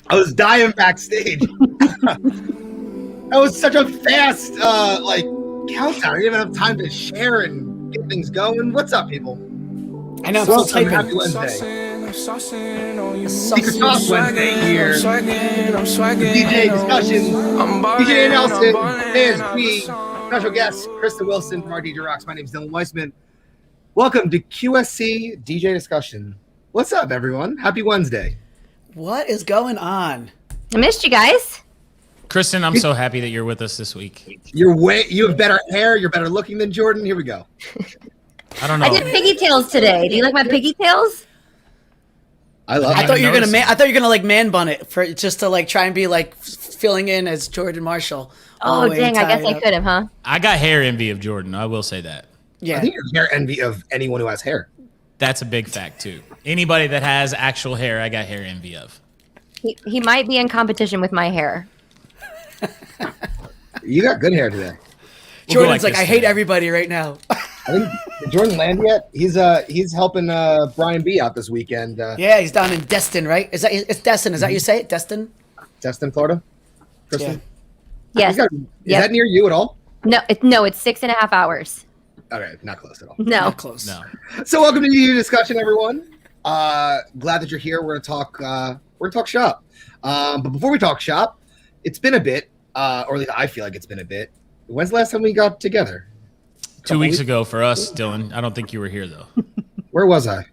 I was dying backstage. That was such a fast countdown. I didn't even have time to share and get things going. What's up, people? I know. Welcome, happy Wednesday. Secret Sauce Wednesday here. DJ Disciussion, DJ Nelson, ASB, special guest Kristen Wilson from our DJ Rocks. My name is Dylan Weiseman. Welcome to QSC DJ Discussion. What's up, everyone? Happy Wednesday. What is going on? I missed you guys. Kristen, I'm so happy that you're with us this week. You have better hair. You're better looking than Jordan. Here we go. I don't know. I did piggy tails today. Do you like my piggy tails? I love. I thought you were gonna like man bun it for just to like try and be like filling in as Jordan Marshall. Oh dang! I guess I could have, huh? I got hair envy of Jordan. I will say that. Yeah. I think you're hair envy of anyone who has hair. That's a big fact too. Anybody that has actual hair, I got hair envy of. He might be in competition with my hair. You got good hair today. Jordan's like I hate everybody right now. I think did Jordan land yet? He's helping Brian B out this weekend. Yeah, he's down in Destin, right? It's Destin? Is that how you say it? Destin? Destin, Florida. Kristen? Yeah. Yes. Is that near you at all? No, it's 6.5 hours. Okay, not close at all. No. Not close. No. So welcome to DJ Discussion, everyone. Glad that you're here. We're gonna talk shop. But before we talk shop, it's been a bit, or at least I feel like it's been a bit. When's the last time we got together? 2 weeks ago for us, Dylan. I don't think you were here though. Where was I?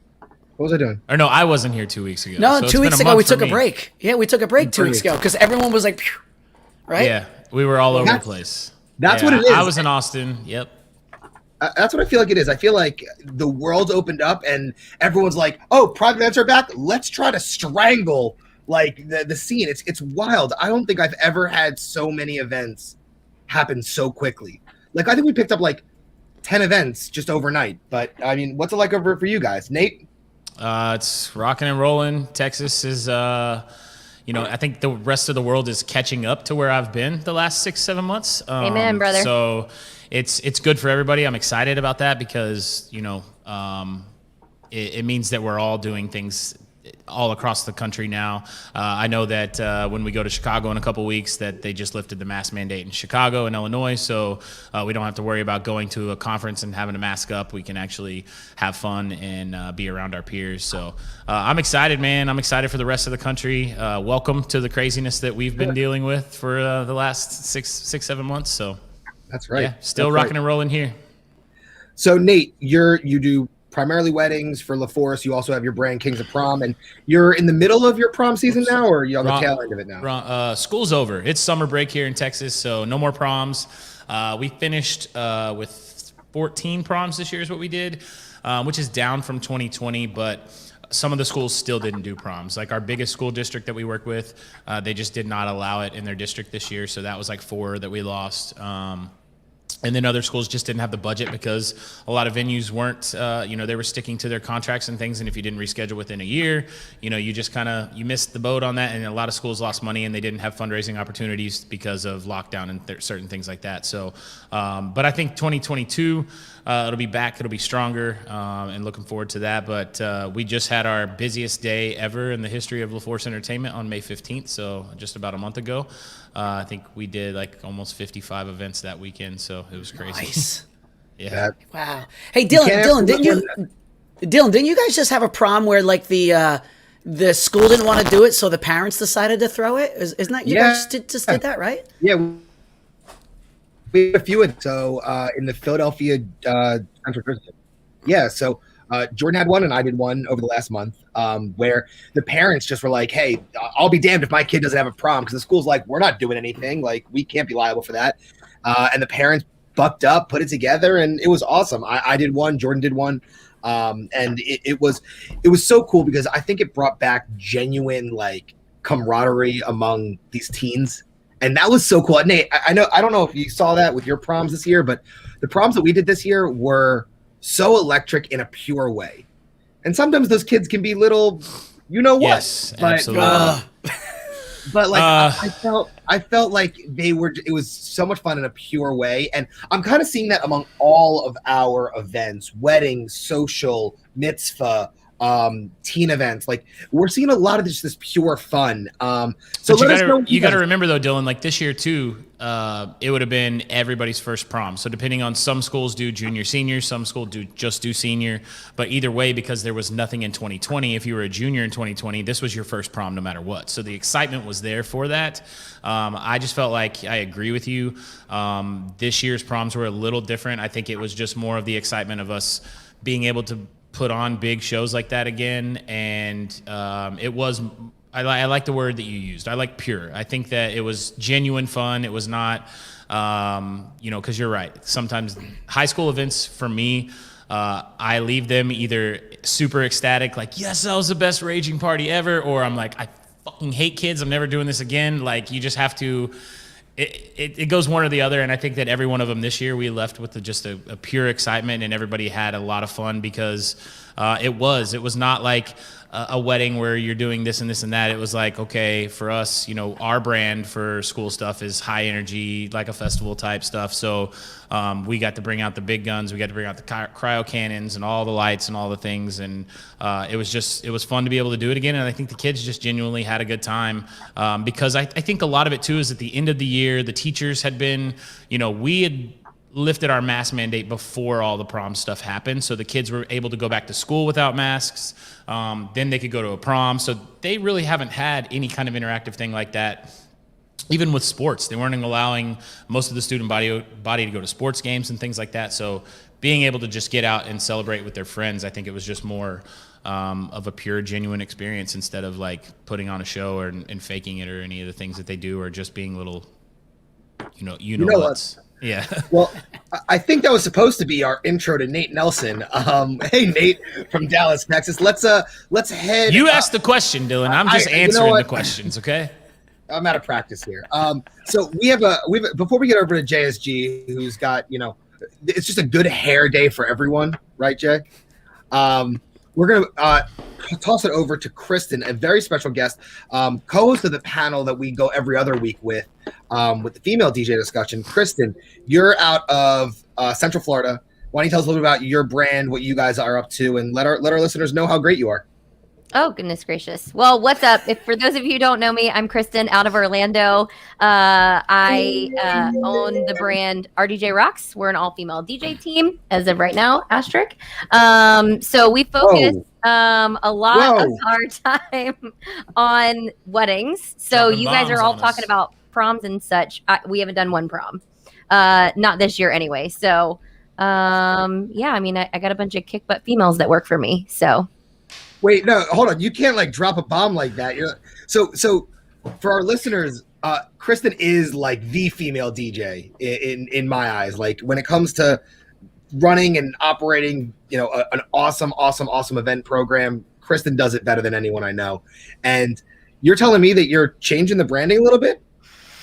What was I doing? Or no, I wasn't here 2 weeks ago. No, so 2 weeks ago we took a break. Yeah, we took a break 2 weeks ago because everyone was like, phew, right? Yeah, we were all over the place. That's what it is. I was in Austin. Yep. That's what I feel like it is. I feel like the world opened up and everyone's like, "Oh, private events are back. Let's try to strangle like the scene." It's wild. I don't think I've ever had so many events happen so quickly. Like I think we picked up like 10 events just overnight. But I mean, what's it like over for you guys, Nate? It's rocking and rolling. Texas is, I think the rest of the world is catching up to where I've been the last 6-7 months. Amen, brother. So it's good for everybody. I'm excited about that because, it means that we're all doing things all across the country now. I know that when we go to Chicago in a couple weeks that they just lifted the mask mandate in Chicago and Illinois, so we don't have to worry about going to a conference and having to mask up. We can actually have fun and be around our peers. So I'm excited, man. I'm excited for the rest of the country. Welcome to the craziness that we've been dealing with for the last 6-7 months. So that's right. Yeah, still rocking and rolling here. So Nate, you do primarily weddings for LeForce. You also have your brand Kings of Prom, and you're in the middle of your prom season now, or are you on the tail end of it now? School's over. It's summer break here in Texas, so no more proms. We finished with 14 proms this year is what we did, which is down from 2020, but some of the schools still didn't do proms. Like our biggest school district that we work with, they just did not allow it in their district this year, so that was like 4 that we lost. And then other schools just didn't have the budget because a lot of venues weren't, they were sticking to their contracts and things. And if you didn't reschedule within a year, you just you missed the boat on that. And a lot of schools lost money and they didn't have fundraising opportunities because of lockdown and certain things like that. So, but I think 2022, it'll be back. It'll be stronger, and looking forward to that. But we just had our busiest day ever in the history of LeForce Entertainment on May 15th. So just about a month ago. I think we did like almost 55 events that weekend, so it was crazy. Nice. Yeah. Wow. Hey, Dylan, didn't you guys just have a prom where like the the school didn't want to do it, so the parents decided to throw it. Isn't that you guys did that, right? Yeah, we had a few of so in the Philadelphia Central Christian. Yeah, so Jordan had one and I did one over the last month, where the parents just were like, "Hey, I'll be damned if my kid doesn't have a prom," because the school's like, "We're not doing anything. Like, we can't be liable for that." And the parents bucked up, put it together, and it was awesome. I did one, Jordan did one. And it was so cool because I think it brought back genuine like camaraderie among these teens, and that was so cool. Nate, I don't know if you saw that with your proms this year, but the proms that we did this year were so electric in a pure way. And sometimes those kids can be little, you know what? Yes, absolutely. But like I felt like it was so much fun in a pure way. And I'm kind of seeing that among all of our events, weddings, social, mitzvah, teen events. Like we're seeing a lot of this pure fun. So you got to remember though, Dylan, like this year too, it would have been everybody's first prom. So depending on, some schools do junior, senior, some schools do senior. But either way, because there was nothing in 2020, if you were a junior in 2020, this was your first prom no matter what. So the excitement was there for that. I just felt like I agree with you. This year's proms were a little different. I think it was just more of the excitement of us being able to put on big shows like that again. And it was, I like the word that you used. I like pure. I think that it was genuine fun. It was not, because you're right. Sometimes high school events for me, I leave them either super ecstatic, like, yes, that was the best raging party ever. Or I'm like, I fucking hate kids. I'm never doing this again. Like, you just have to, it goes one or the other. And I think that every one of them this year, we left with just a pure excitement, and everybody had a lot of fun because it was not like a wedding where you're doing this and this and that. It was like, okay, for us, our brand for school stuff is high energy, like a festival type stuff. So we got to bring out the big guns. We got to bring out the cryo cannons and all the lights and all the things. And it was fun to be able to do it again. And I think the kids just genuinely had a good time because I think a lot of it too is at the end of the year, the teachers had been, we had lifted our mask mandate before all the prom stuff happened. So the kids were able to go back to school without masks. Then they could go to a prom. So they really haven't had any kind of interactive thing like that. Even with sports, they weren't allowing most of the student body to go to sports games and things like that. So being able to just get out and celebrate with their friends, I think it was just more of a pure, genuine experience instead of like putting on a show and faking it or any of the things that they do, or just being little, you know what's. Yeah. Well, I think that was supposed to be our intro to Nate Nelson. Hey, Nate from Dallas, Texas. Let's head. You asked the question, Dylan. I'm just answering the questions. Okay. I'm out of practice here. So we have before we get over to JSG, who's got, it's just a good hair day for everyone, right, Jay? We're going to toss it over to Kristen, a very special guest, co-host of the panel that we go every other week with the female DJ discussion. Kristen, you're out of Central Florida. Why don't you tell us a little bit about your brand, what you guys are up to, and let our listeners know how great you are. Oh, goodness gracious. Well, what's up? For those of you who don't know me, I'm Kristen out of Orlando. I own the brand RDJ Rocks. We're an all-female DJ team as of right now, asterisk. So we focus a lot of our time on weddings. So you guys are all talking about proms and such. We haven't done one prom. Not this year anyway. So, I got a bunch of kick butt females that work for me. So. Wait, no, hold on. You can't like drop a bomb like that. So for our listeners, Kristen is like the female DJ in my eyes. Like when it comes to running and operating, an awesome event program, Kristen does it better than anyone I know. And you're telling me that you're changing the branding a little bit?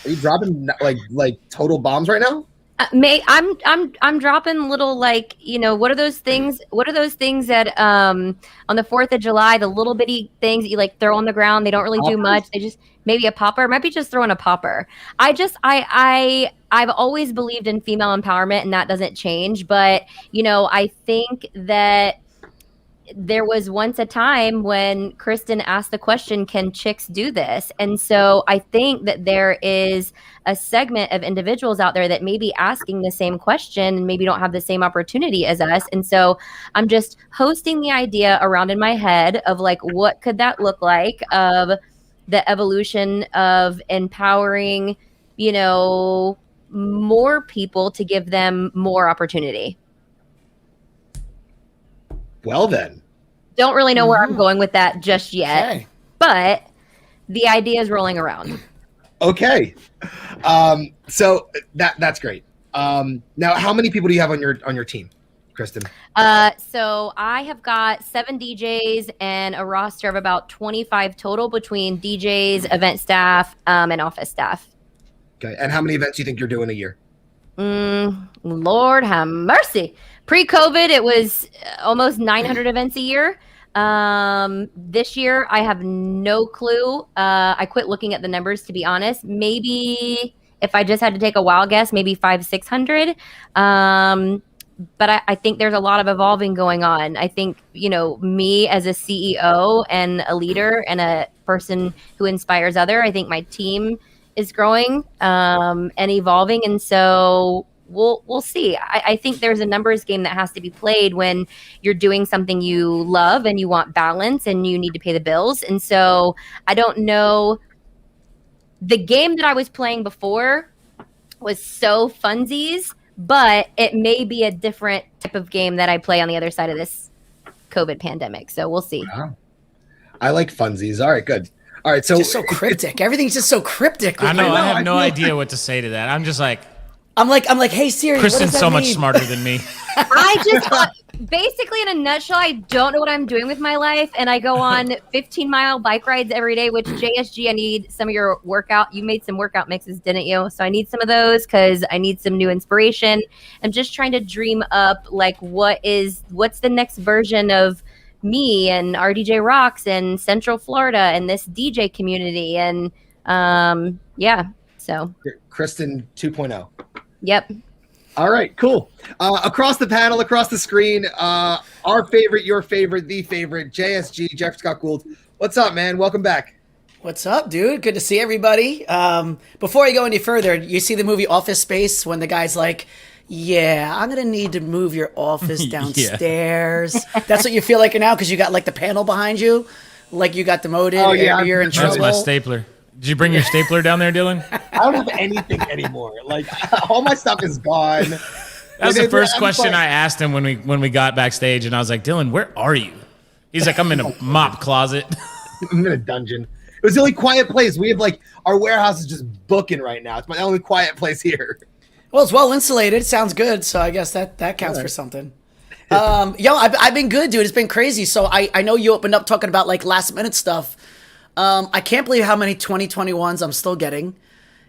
Are you dropping like total bombs right now? I'm dropping little what are those things that on the 4th of July, the little bitty things that you like throw on the ground, they don't really do much, they just maybe a popper, might be just throwing a popper. I've always believed in female empowerment, and that doesn't change, but I think that there was once a time when Kristen asked the question, can chicks do this? And so I think that there is a segment of individuals out there that may be asking the same question and maybe don't have the same opportunity as us. And so I'm just hosting the idea around in my head of like, what could that look like, of the evolution of empowering, you know, more people to give them more opportunity. Well then. Don't really know where I'm going with that just yet, Okay. but the idea is rolling around. Okay. So that's great. Now, how many people do you have on your team, Kristen? So I have got 7 DJs and a roster of about 25 total between DJs, event staff, and office staff. Okay. And how many events do you think you're doing a year? Lord have mercy. Pre-COVID, it was almost 900 events a year. This year, I have no clue. I quit looking at the numbers, to be honest. Maybe if I just had to take a wild guess, maybe 500-600. But I think there's a lot of evolving going on. I think, you know, me as a CEO and a leader and a person who inspires other, I think my team is growing and evolving. And so we'll see. I think there's a numbers game that has to be played when you're doing something you love and you want balance and you need to pay the bills. And so I don't know. The game that I was playing before was so funsies, but it may be a different type of game that I play on the other side of this COVID pandemic. So we'll see. Wow. I like funsies. All right, good. All right, so Just so cryptic. Everything's just so cryptic. I know. I have I no feel- idea what to say to that. I'm just like, I'm like, hey Siri, Kristen's what does that so much mean? smarter than me. I just basically, in a nutshell, I don't know what I'm doing with my life, and I go on 15-mile bike rides every day. Which JSG, I need some of your workout. You made some workout mixes, didn't you? So I need some of those because I need some new inspiration. I'm just trying to dream up like what's the next version of me and RDJ Rocks and Central Florida and this DJ community and yeah. So Kristen 2.0. Yep. All right, cool. Across the panel, across the screen, our favorite, your favorite, the favorite, JSG, Jeff Scott Gould. What's up, man? Welcome back. What's up, dude? Good to see everybody. Before I go any further, you see the movie Office Space when the guy's like, yeah, I'm going to need to move your office downstairs. That's what you feel like now because you got like the panel behind you, like you got demoted. Oh, yeah, you're in trouble. That's my stapler. Did you bring your stapler down there, Dylan? I don't have anything anymore. Like all my stuff is gone. That was the first question I asked him when we got backstage, and I was like, Dylan, where are you? He's like, I'm in a mop closet. I'm in a dungeon. It was the only quiet place. We have like our warehouse is just booking right now. It's my only quiet place here. Well, it's well insulated. Sounds good. So I guess that counts for something. I've been good, dude. It's been crazy. So I know you opened up talking about like last minute stuff. I can't believe how many 2021s I'm still getting,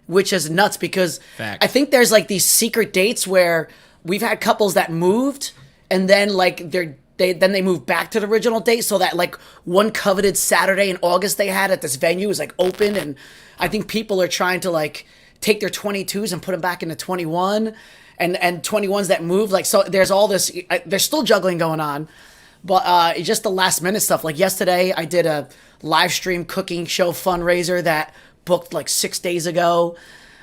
which is nuts because Facts. I think there's like these secret dates where we've had couples that moved and then like they moved back to the original date. So that like one coveted Saturday in August they had at this venue is like open. And I think people are trying to like take their 22s and put them back into 21 and 21s that move. Like, so there's all this, there's still juggling going on. But just the last minute stuff. Like yesterday, I did a live stream cooking show fundraiser that booked like 6 days ago.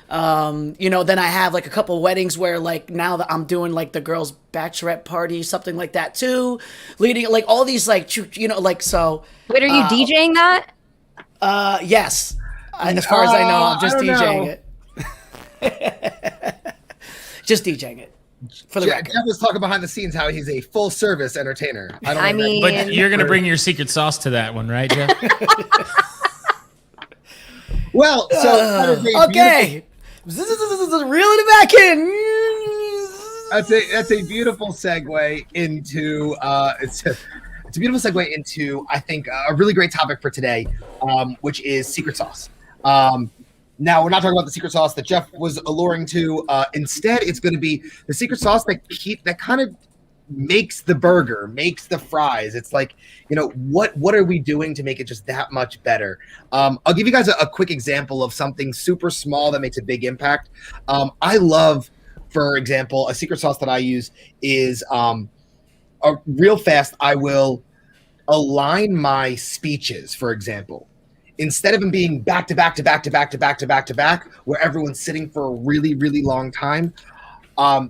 Then I have like a couple weddings where like now that I'm doing like the girls' bachelorette party, something like that too. Leading like all these like, like so. Wait, are you DJing that? Yes. As far as I know, I'm just DJing it. Just DJing it. For the record. Jeff was talking behind the scenes how he's a full service entertainer. I mean, But you're going to bring your secret sauce to that one, right, Jeff? Well, so okay. Reeling it back in. That's a beautiful segue into it's a beautiful segue into I think a really great topic for today, which is secret sauce. Now we're not talking about the secret sauce that Jeff was alluring to. Instead, it's going to be the secret sauce that kind of makes the burger, makes the fries. It's like, what are we doing to make it just that much better? I'll give you guys a quick example of something super small that makes a big impact. I love, for example, a secret sauce that I use is real fast. I will align my speeches, for example, instead of them being back to back to back to back to back to back to back, where everyone's sitting for a really, really long time.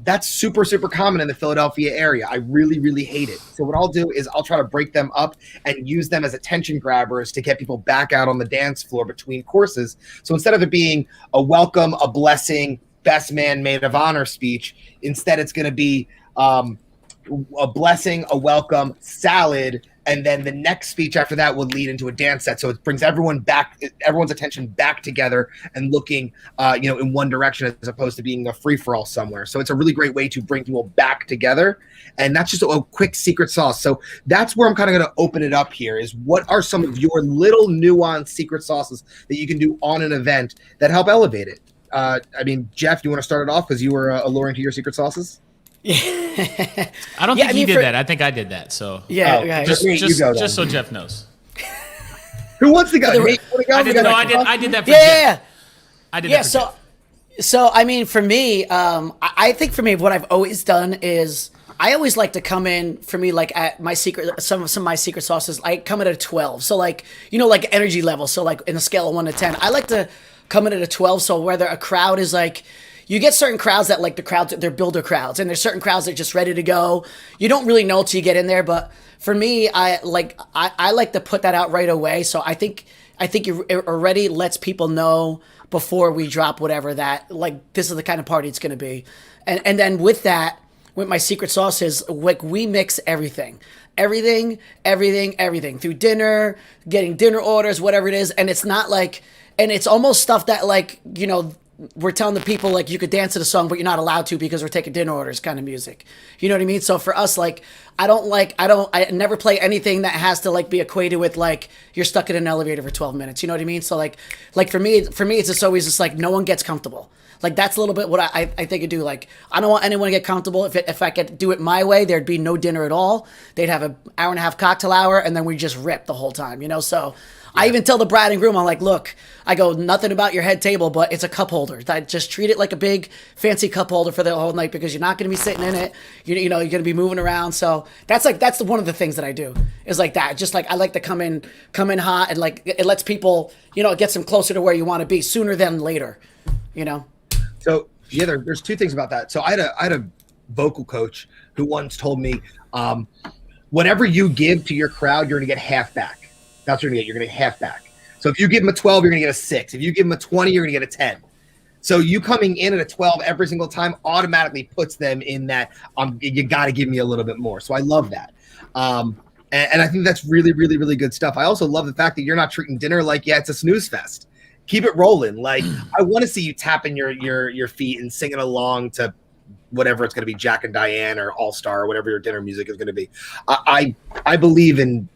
That's super, super common in the Philadelphia area. I really, really hate it. So what I'll do is I'll try to break them up and use them as attention grabbers to get people back out on the dance floor between courses. So instead of it being a welcome, a blessing, best man, maid of honor speech, instead it's going to be a blessing, a welcome, salad, and then the next speech after that would lead into a dance set. So it brings everyone's attention back together and looking, in one direction as opposed to being a free-for-all somewhere. So it's a really great way to bring people back together. And that's just a quick secret sauce. So that's where I'm kind of going to open it up here is what are some of your little nuanced secret sauces that you can do on an event that help elevate it? Jeff, do you want to start it off because you were alluring to your secret sauces? I don't think he did that. I think I did that. So just so Jeff knows. Who wants to go? I did that for Jeff. I did that for Jeff. So I mean, for me, I think for me, what I've always done is I always like to come in for me, like at my some of my secret sauces. I come in at a 12. So like energy level. So like in a scale of 1 to 10, I like to come in at a 12. So whether a crowd is like. You get certain crowds that like the crowds, they're builder crowds, and there's certain crowds that are just ready to go. You don't really know till you get in there, but for me, I like to put that out right away. So I think it already lets people know before we drop whatever that like this is the kind of party it's going to be, and then with that, with my secret sauce is like we mix everything through dinner, getting dinner orders, whatever it is, and it's not like, and it's almost stuff that like we're telling the people like you could dance to the song, but you're not allowed to because we're taking dinner orders kind of music. You know what I mean? So for us, like, I never play anything that has to like be equated with like you're stuck in an elevator for 12 minutes. You know what I mean? So like for me, it's just always just like no one gets comfortable. Like that's a little bit what I think I do. Like I don't want anyone to get comfortable. If I could do it my way, there'd be no dinner at all. They'd have an hour and a half cocktail hour, and then we just rip the whole time. So. I even tell the bride and groom, I'm like, look, I go, nothing about your head table, but it's a cup holder. I just treat it like a big fancy cup holder for the whole night because you're not going to be sitting in it. You're going to be moving around. So that's one of the things that I do is like that. Just like I like to come in hot and like it lets people, it gets them closer to where you want to be sooner than later, So yeah, there's two things about that. So I had a vocal coach who once told me, whatever you give to your crowd, you're going to get half back. That's what you're going to get. You're going to get half back. So if you give them a 12, you're going to get a 6. If you give them a 20, you're going to get a 10. So you coming in at a 12 every single time automatically puts them in that, you got to give me a little bit more. So I love that. And I think that's really, really, really good stuff. I also love the fact that you're not treating dinner like, it's a snooze fest. Keep it rolling. Like, I want to see you tapping your feet and singing along to whatever it's going to be, Jack and Diane or All Star or whatever your dinner music is going to be. I believe in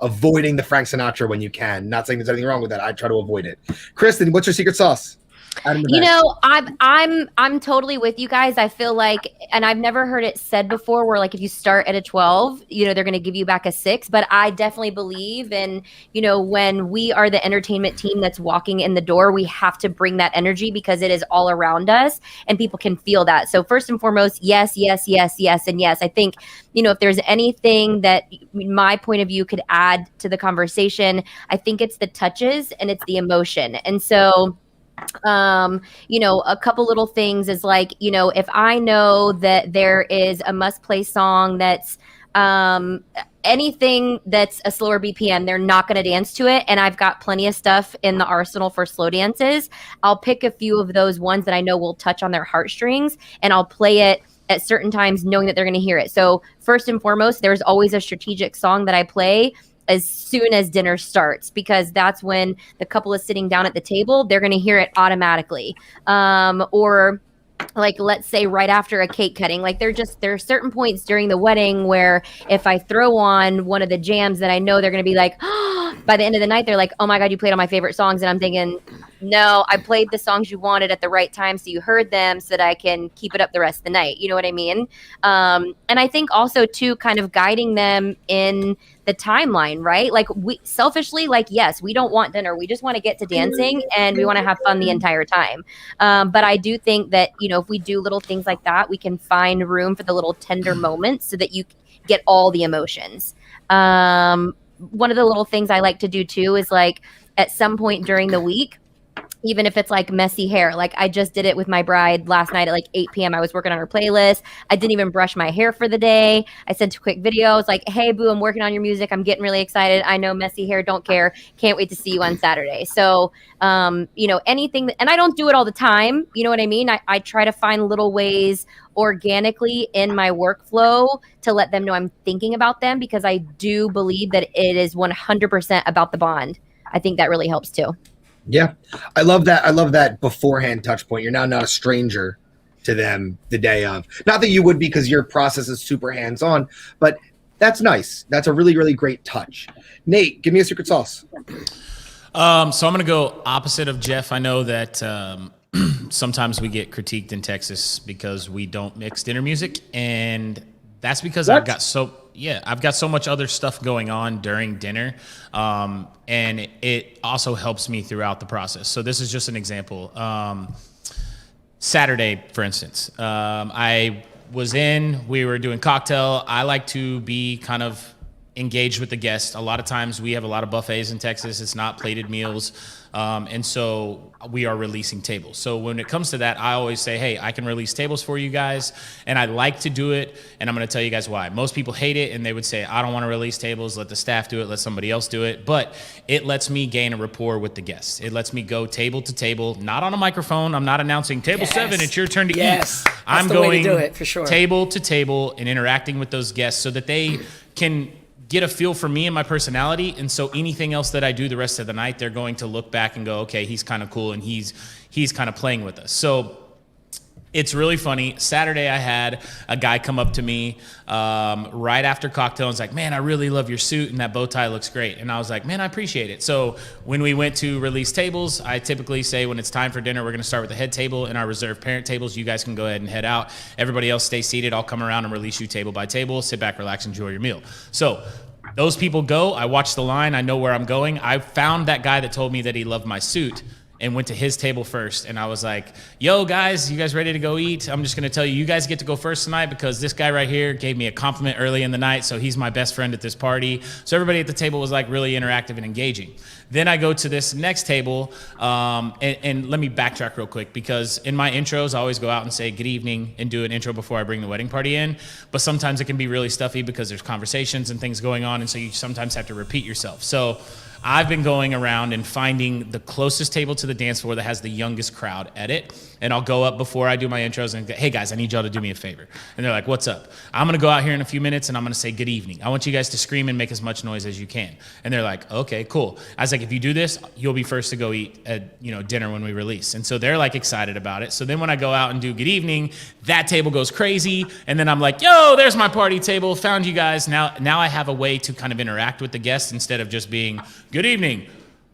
avoiding the Frank Sinatra when you can. Not saying there's anything wrong with that. I try to avoid it. Kristen, what's your secret sauce? I'm totally with you guys. I feel like, and I've never heard it said before where like if you start at a 12, they're going to give you back a 6, but I definitely believe in, when we are the entertainment team that's walking in the door, we have to bring that energy because it is all around us and people can feel that. So first and foremost, yes, yes, yes, yes, and yes. I think, if there's anything that my point of view could add to the conversation, I think it's the touches and it's the emotion. And so a couple little things is like, if I know that there is a must play song that's anything that's a slower BPM, they're not going to dance to it. And I've got plenty of stuff in the arsenal for slow dances. I'll pick a few of those ones that I know will touch on their heartstrings and I'll play it at certain times knowing that they're going to hear it. So first and foremost, there's always a strategic song that I play as soon as dinner starts, because that's when the couple is sitting down at the table, they're going to hear it automatically. Or like, let's say right after a cake cutting, like there are certain points during the wedding where if I throw on one of the jams that I know they're going to be like, oh, by the end of the night, they're like, oh my God, you played all my favorite songs. And I'm thinking, no, I played the songs you wanted at the right time. So you heard them so that I can keep it up the rest of the night. You know what I mean? And I think also too, kind of guiding them in the timeline, right? Like we selfishly, like, yes, we don't want dinner. We just want to get to dancing and we want to have fun the entire time. But I do think that, if we do little things like that, we can find room for the little tender moments so that you get all the emotions. One of the little things I like to do too is like at some point during the week, even if it's like messy hair, like I just did it with my bride last night at like 8 p.m. I was working on her playlist. I didn't even brush my hair for the day. I sent a quick video. It's like, hey, boo, I'm working on your music. I'm getting really excited. I know messy hair, don't care. Can't wait to see you on Saturday. So, anything, and I don't do it all the time. You know what I mean? I try to find little ways organically in my workflow to let them know I'm thinking about them, because I do believe that it is 100% about the bond. I think that really helps too. Yeah, I love that. I love that beforehand touch point. You're now not a stranger to them the day of. Not that you would be, because your process is super hands-on, but that's nice. That's a really, really great touch. Nate, give me a secret sauce. So I'm going to go opposite of Jeff. I know that sometimes we get critiqued in Texas because we don't mix dinner music, and that's because I've got so much other stuff going on during dinner, and it also helps me throughout the process. So this is just an example. Saturday, for instance, we were doing cocktail. I like to be kind of engaged with the guests. A lot of times we have a lot of buffets in Texas. It's not plated meals. And so we are releasing tables. So when it comes to that, I always say, hey, I can release tables for you guys. And I like to do it. And I'm going to tell you guys why. Most people hate it, and they would say, I don't want to release tables. Let the staff do it. Let somebody else do it. But it lets me gain a rapport with the guests. It lets me go table to table, not on a microphone. I'm not announcing table 7. It's your turn to eat. I'm going to do it, for sure. Table to table and interacting with those guests so that they can get a feel for me and my personality. And so anything else that I do the rest of the night, they're going to look back and go, okay, he's kind of cool, and he's kind of playing with us. So it's really funny. Saturday, I had a guy come up to me right after cocktail and was like, man, I really love your suit, and that bow tie looks great. And I was like, man, I appreciate it. So when we went to release tables, I typically say when it's time for dinner, we're going to start with the head table and our reserved parent tables. You guys can go ahead and head out. Everybody else stay seated. I'll come around and release you table by table. Sit back, relax, enjoy your meal. So those people go. I watch the line. I know where I'm going. I found that guy that told me that he loved my suit and went to his table first. And I was like, yo, guys, you guys ready to go eat? I'm just going to tell you, you guys get to go first tonight because this guy right here gave me a compliment early in the night, so he's my best friend at this party. So everybody at the table was like really interactive and engaging. Then I go to this next table, and let me backtrack real quick, because in my intros, I always go out and say good evening and do an intro before I bring the wedding party in. But sometimes it can be really stuffy because there's conversations and things going on, and so you sometimes have to repeat yourself. So I've been going around and finding the closest table to the dance floor that has the youngest crowd at it. And I'll go up before I do my intros and go, hey guys, I need y'all to do me a favor. And they're like, what's up? I'm going to go out here in a few minutes and I'm going to say good evening. I want you guys to scream and make as much noise as you can. And they're like, okay, cool. I was like, if you do this, you'll be first to go eat at dinner when we release. And so they're like excited about it. So then when I go out and do good evening, that table goes crazy. And then I'm like, yo, there's my party table. Found you guys. Now I have a way to kind of interact with the guests instead of just being good evening.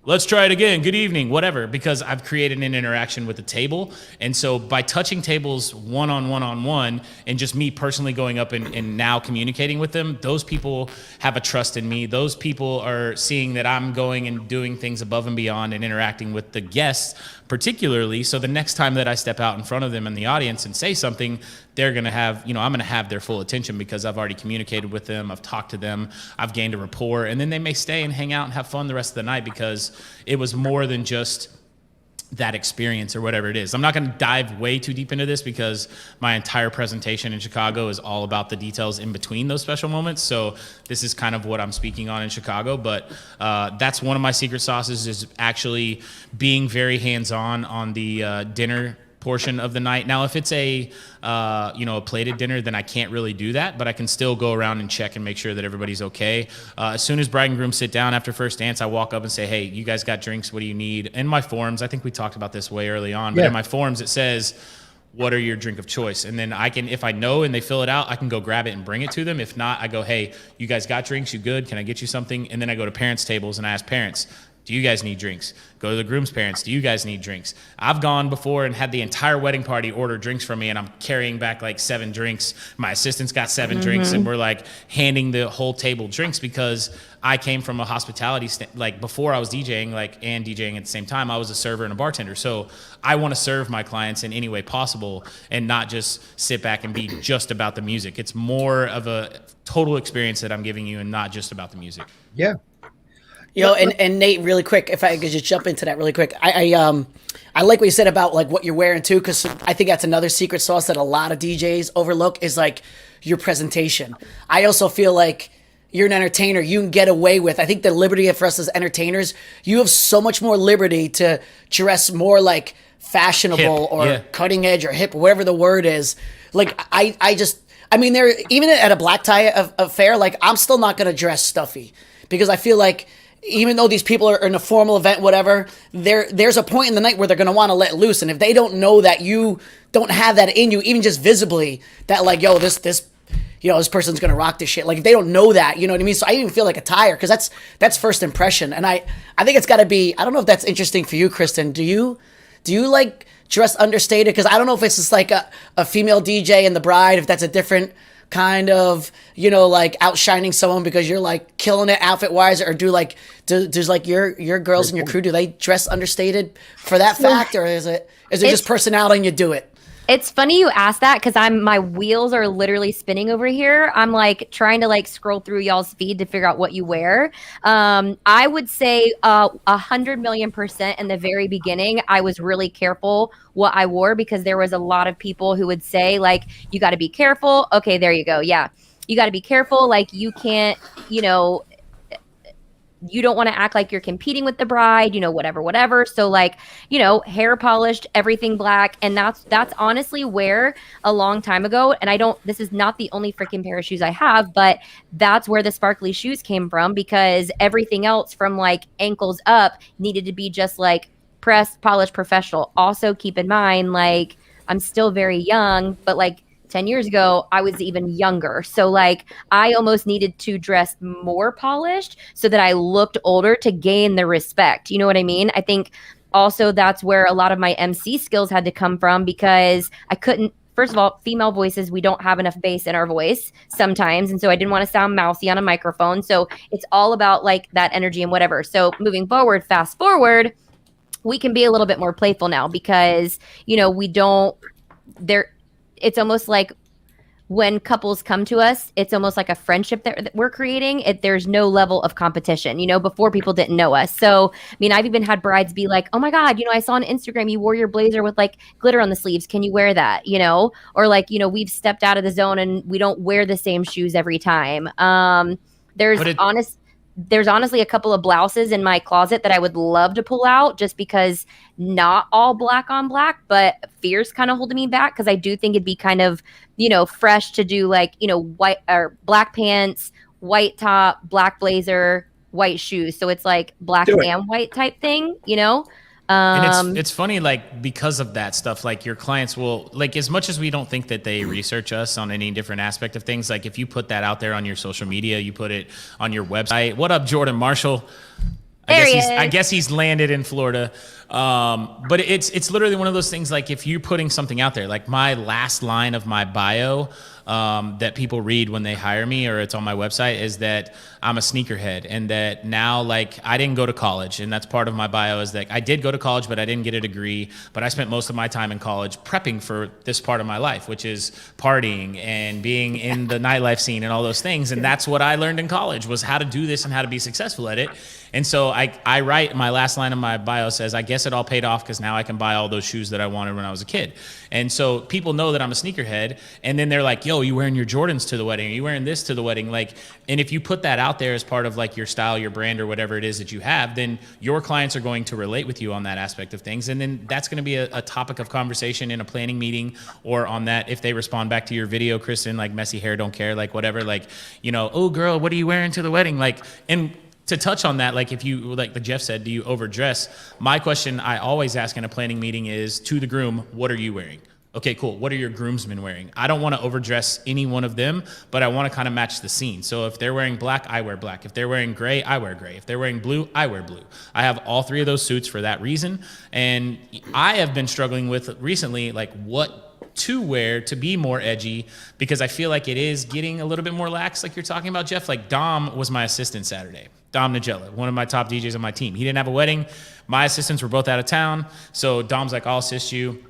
Let's try it again. Good evening, whatever, because I've created an interaction with the table. And so by touching tables one-on-one and just me personally going up and now communicating with them, those people have a trust in me. Those people are seeing that I'm going and doing things above and beyond and interacting with the guests particularly. So the next time that I step out in front of them in the audience and say something, they're going to have, I'm going to have their full attention because I've already communicated with them. I've talked to them. I've gained a rapport. And then they may stay and hang out and have fun the rest of the night because it was more than just that experience or whatever it is. I'm not going to dive way too deep into this because my entire presentation in Chicago is all about the details in between those special moments. So this is kind of what I'm speaking on in Chicago, but that's one of my secret sauces, is actually being very hands-on on the dinner portion of the night. Now, if it's a plated dinner, then I can't really do that, but I can still go around and check and make sure that everybody's okay. As soon as bride and groom sit down after first dance, I walk up and say, hey, you guys got drinks? What do you need? In my forms, I think we talked about this way early on, but in my forms, it says, what are your drink of choice? And then I can, if I know and they fill it out, I can go grab it and bring it to them. If not, I go, hey, you guys got drinks? You good? Can I get you something? And then I go to parents' tables and I ask parents, Do you guys need drinks? Go to the groom's parents. Do you guys need drinks? I've gone before and had the entire wedding party order drinks from me, and I'm carrying back like 7 drinks. My assistant's got 7 drinks, and we're like handing the whole table drinks because I came from a hospitality, like before I was DJing, like and DJing at the same time, I was a server and a bartender. So I want to serve my clients in any way possible and not just sit back and be just about the music. It's more of a total experience that I'm giving you and not just about the music. Yeah. And Nate, really quick, if I could just jump into that really quick, I like what you said about like what you're wearing too, because I think that's another secret sauce that a lot of DJs overlook is like your presentation. I also feel like you're an entertainer, you can get away with. I think the liberty for us as entertainers, you have so much more liberty to dress more like fashionable hip, or cutting edge or hip, whatever the word is. Like I mean, there even at a black tie affair, like I'm still not gonna dress stuffy because I feel like even though these people are in a formal event, whatever, there's a point in the night where they're going to want to let loose. And if they don't know that you don't have that in you, even just visibly, that like, yo, this person's going to rock this shit. Like if they don't know that, you know what I mean? So I even feel like a tire because that's first impression. And I think it's got to be, I don't know if that's interesting for you, Kristen. Do you like dress understated? Because I don't know if it's just like a female DJ and the bride, if that's a different kind of, like outshining someone because you're like killing it outfit wise, or does like your girls and your crew, do they dress understated for that fact, or is it just personality and you do it? It's funny you asked that because my wheels are literally spinning over here. I'm like trying to like scroll through y'all's feed to figure out what you wear. I would say 100,000,000% in the very beginning, I was really careful what I wore because there was a lot of people who would say like, you got to be careful. Okay, there you go. Yeah. You got to be careful. Like you can't, you don't want to act like you're competing with the bride, whatever. So like, hair polished, everything black. And that's honestly where a long time ago, and this is not the only freaking pair of shoes I have, but that's where the sparkly shoes came from because everything else from like ankles up needed to be just like pressed, polished, professional. Also keep in mind, like I'm still very young, but like 10 years ago, I was even younger. So like I almost needed to dress more polished so that I looked older to gain the respect. You know what I mean? I think also that's where a lot of my MC skills had to come from because I couldn't, first of all, female voices, we don't have enough bass in our voice sometimes. And so I didn't want to sound mousy on a microphone. So it's all about like that energy and whatever. So moving forward, fast forward, we can be a little bit more playful now because, it's almost like when couples come to us, it's almost like a friendship that we're creating. There's no level of competition, before people didn't know us. So, I mean, I've even had brides be like, oh my God, I saw on Instagram, you wore your blazer with like glitter on the sleeves. Can you wear that? Or like, we've stepped out of the zone and we don't wear the same shoes every time. There's honestly a couple of blouses in my closet that I would love to pull out just because not all black on black, but fear's kind of holding me back because I do think it'd be kind of, fresh to do like, white or black pants, white top, black blazer, white shoes. So it's like black and white type thing, And it's funny, like, because of that stuff, like, your clients will, like, as much as we don't think that they research us on any different aspect of things, like, if you put that out there on your social media, you put it on your website. What up, Jordan Marshall? I guess he's landed in Florida. But it's literally one of those things, like, if you're putting something out there, like my last line of my bio that people read when they hire me, or it's on my website, is that I'm a sneakerhead, and that now, like, I didn't go to college, and that's part of my bio, is that I did go to college, but I didn't get a degree, but I spent most of my time in college prepping for this part of my life, which is partying and being in the nightlife scene and all those things. And that's what I learned in college, was how to do this and how to be successful at it. And so I write, my last line of my bio says, I guess it all paid off because now I can buy all those shoes that I wanted when I was a kid. And so people know that I'm a sneakerhead, and then they're like, yo, you wearing your Jordans to the wedding? Are you wearing this to the wedding? Like, and if you put that out there as part of, like, your style, your brand, or whatever it is that you have, then your clients are going to relate with you on that aspect of things. And then that's going to be a topic of conversation in a planning meeting, or on that, if they respond back to your video, Kristen, like, messy hair, don't care, like, whatever, like, oh girl, what are you wearing to the wedding? Like, and to touch on that, like, if you, like the Jeff said, do you overdress? My question I always ask in a planning meeting is, to the groom, what are you wearing? Okay, cool. What are your groomsmen wearing? I don't want to overdress any one of them, but I want to kind of match the scene. So if they're wearing black, I wear black. If they're wearing gray, I wear gray. If they're wearing blue, I wear blue. I have all 3 of those suits for that reason. And I have been struggling with recently, like, what to wear to be more edgy, because I feel like it is getting a little bit more lax, like you're talking about, Jeff. Like, Dom was my assistant Saturday. Dom Nagella, one of my top DJs on my team. He didn't have a wedding. My assistants were both out of town. So Dom's like, I'll assist you.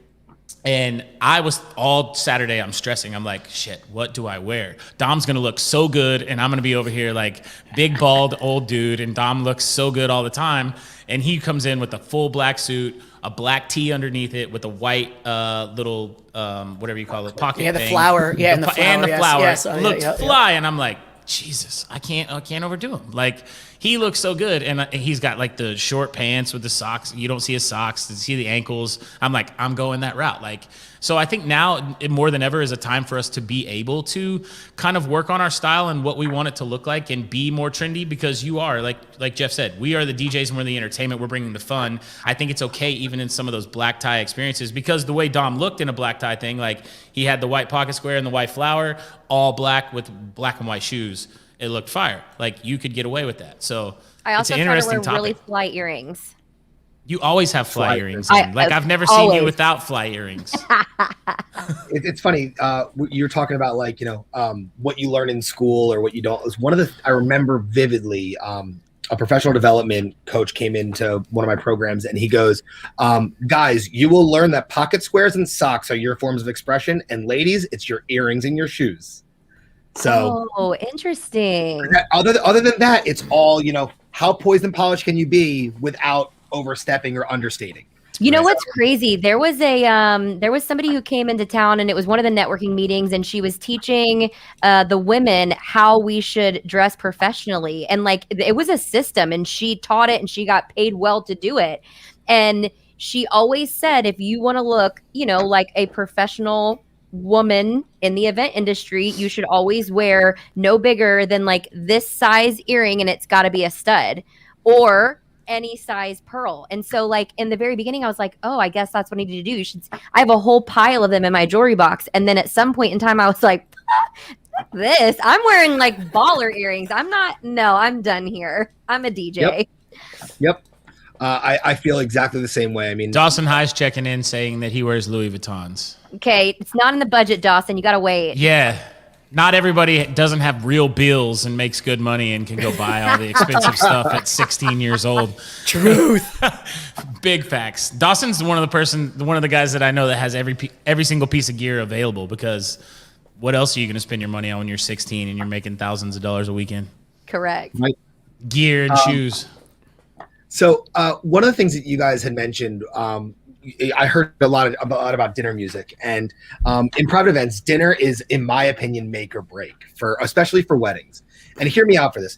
And I was all Saturday, I'm stressing. I'm like, shit, what do I wear? Dom's going to look so good, and I'm going to be over here like big, bald, old dude, and Dom looks so good all the time. And he comes in with a full black suit, a black tee underneath it with a white little, whatever you call it, pocket thing. Yeah, the flower. Yeah, and the flower. And the flower. Yes, Looked fly, and I'm like, Jesus, I can't overdo him. Like, he looks so good, and he's got like the short pants with the socks. You don't see his socks, you see the ankles. I'm like, I'm going that route. Like, so I think now more than ever is a time for us to be able to kind of work on our style and what we want it to look like and be more trendy, because you are, like Jeff said, we are the DJs and we're the entertainment. We're bringing the fun. I think it's okay even in some of those black tie experiences, because the way Dom looked in a black tie thing, like he had the white pocket square and the white flower, all black with black and white shoes. It looked fire. Like, you could get away with that. So I also it's an try to interesting wear topic. really fly earrings. You always have fly earrings. I've never always seen you without fly earrings. It's funny. You're talking about, like, what you learn in school or what you don't. It was one of the, I remember vividly, a professional development coach came into one of my programs, and he goes, guys, you will learn that pocket squares and socks are your forms of expression, and ladies, it's your earrings and your shoes. So, interesting. Other than that, it's all, how poison polished can you be without overstepping or understating? You know what's crazy? There was somebody who came into town, and it was one of the networking meetings, and she was teaching the women how we should dress professionally. And like, it was a system, and she taught it, and she got paid well to do it. And she always said, if you want to look, like a professional woman in the event industry, you should always wear no bigger than like this size earring, and it's got to be a stud, or any size pearl. And so, like, in the very beginning, I was like, oh, I guess that's what I need to do. I have a whole pile of them in my jewelry box. And then at some point in time, I was like, I'm wearing like baller earrings. I'm done here. I'm a DJ. Yep. I feel exactly the same way. I mean, Dawson High's checking in saying that he wears Louis Vuittons. Okay, it's not in the budget, Dawson. You got to wait. Yeah. Not everybody doesn't have real bills and makes good money and can go buy all the expensive stuff at 16 years old. Truth. Big facts. Dawson's one of the guys that I know that has every single piece of gear available, because what else are you going to spend your money on when you're 16 and you're making thousands of dollars a weekend? Correct. Right. Gear and shoes. So one of the things that you guys had mentioned, I heard a lot about dinner music, and in private events, dinner is, in my opinion, make or break, especially for weddings. And hear me out for this.